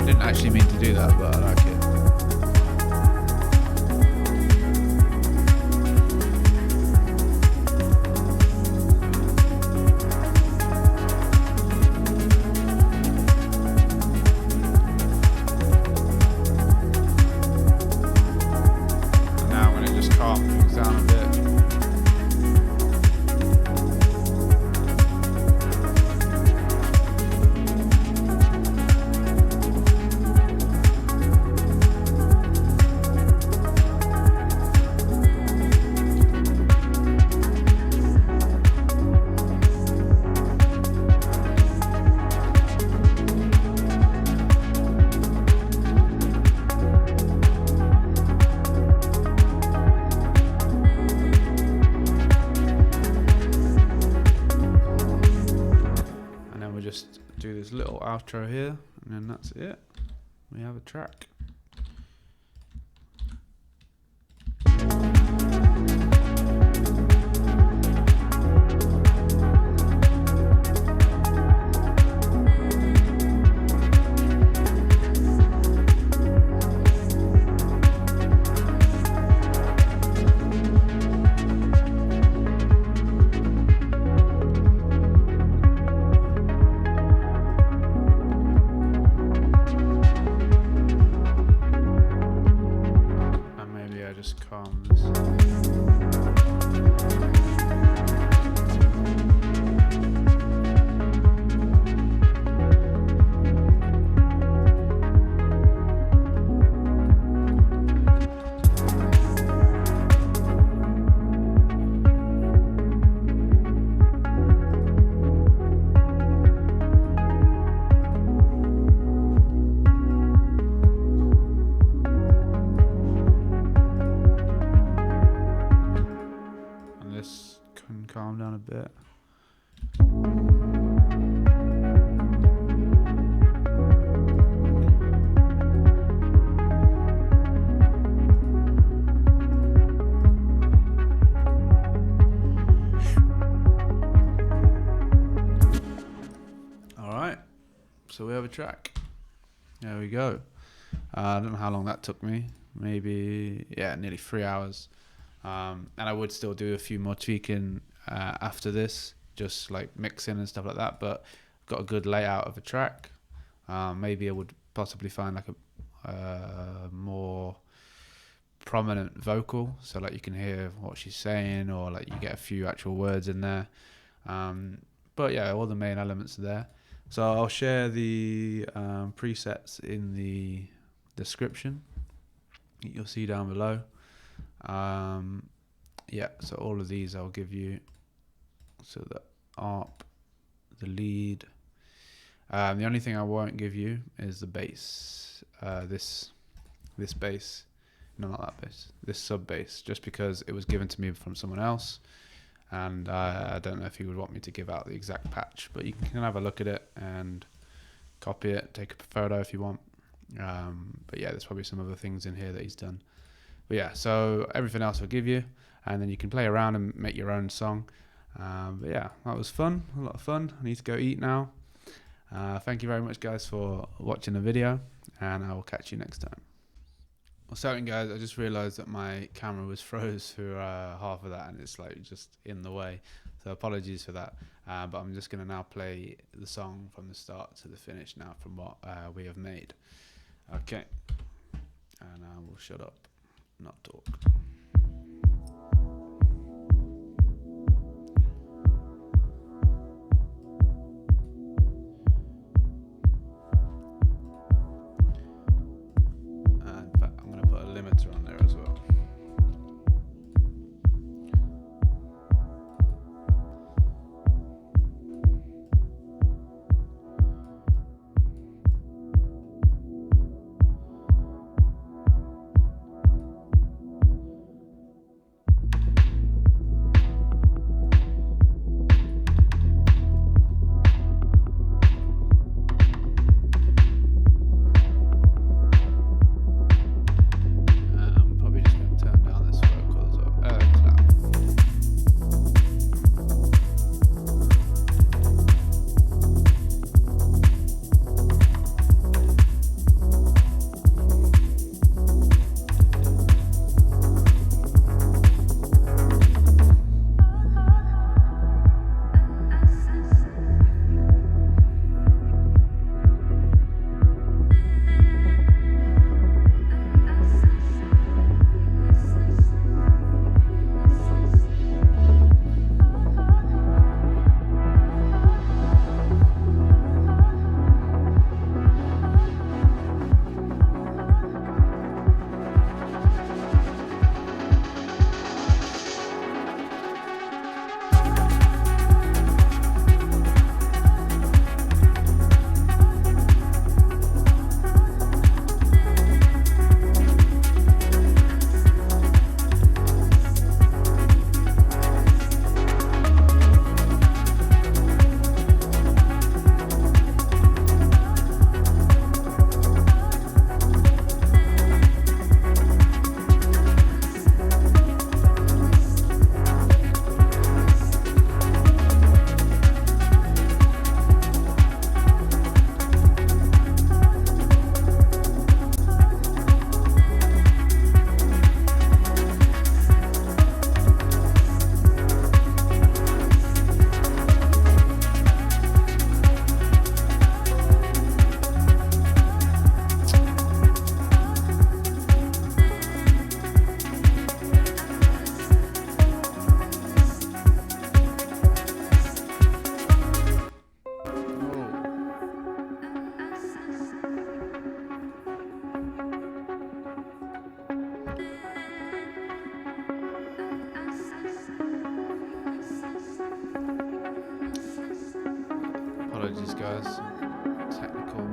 Didn't actually mean to do that, but I like it. And now I'm going to just calm things down a bit. Just do this little outro here, and then that's it. We have a track. Just calm this. Calm down a bit. All right, so we have a track. There we go. I don't know how long that took me. Maybe, nearly 3 hours. And I would still do a few more tweaking after this, just like mixing and stuff like that, but got a good layout of a track. Maybe I would possibly find like a more prominent vocal, so like you can hear what she's saying, or like you get a few actual words in there. But yeah, all the main elements are there. So I'll share the presets in the description. You'll see down below. So all of these I'll give you. So the ARP, the lead. The only thing I won't give you is the bass. This bass. No, not that bass. This sub bass, just because it was given to me from someone else, and I don't know if he would want me to give out the exact patch, but you can have a look at it and copy it, take a photo if you want. But yeah, there's probably some other things in here that he's done. But yeah, so everything else I'll give you, and then you can play around and make your own song. But yeah, that was fun, a lot of fun. I need to go eat now. Thank you very much, guys, for watching the video, and I will catch you next time. Well, sorry guys, I just realised that my camera was froze for half of that, and it's like just in the way. So apologies for that. But I'm just going to now play the song from the start to the finish now from what we have made. Okay. And I will shut up, not talk. In fact, I'm going to put a limiter on there as well. Apologies, guys. Technical.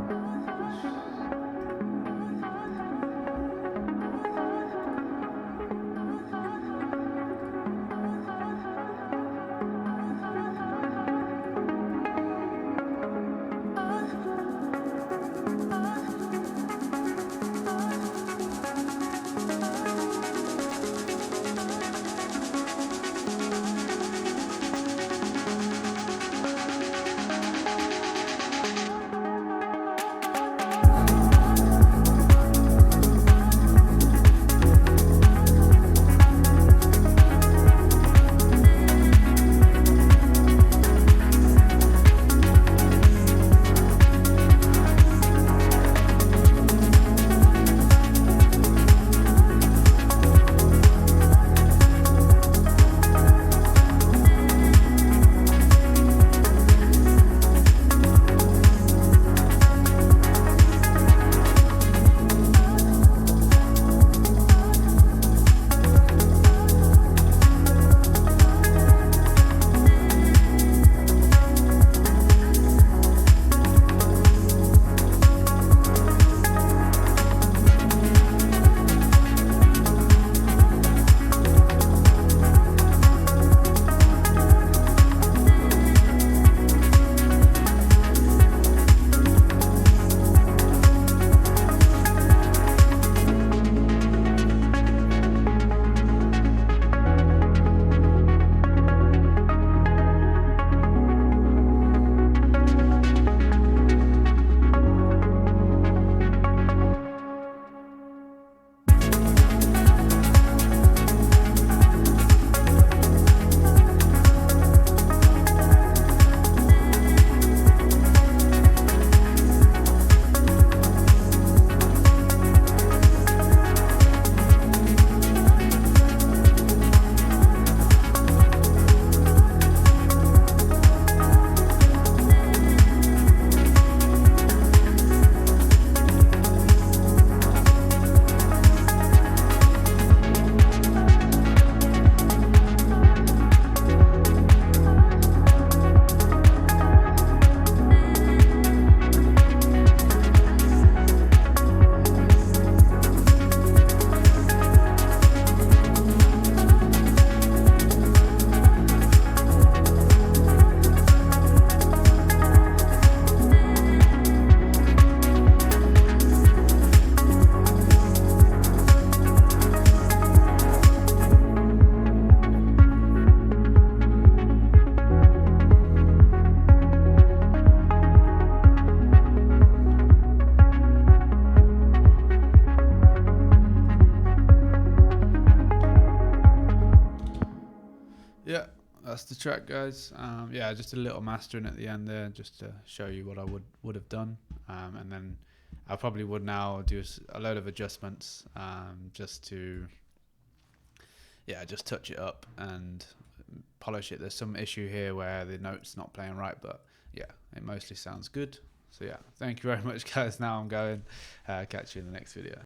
that's the track, guys. Yeah, just a little mastering at the end there, just to show you what I would have done, and then I probably would now do a load of adjustments, just to just touch it up and polish it. There's some issue here where the note's not playing right, but yeah, it mostly sounds good. So yeah, thank you very much, guys. Now I'm going. Catch you in the next video.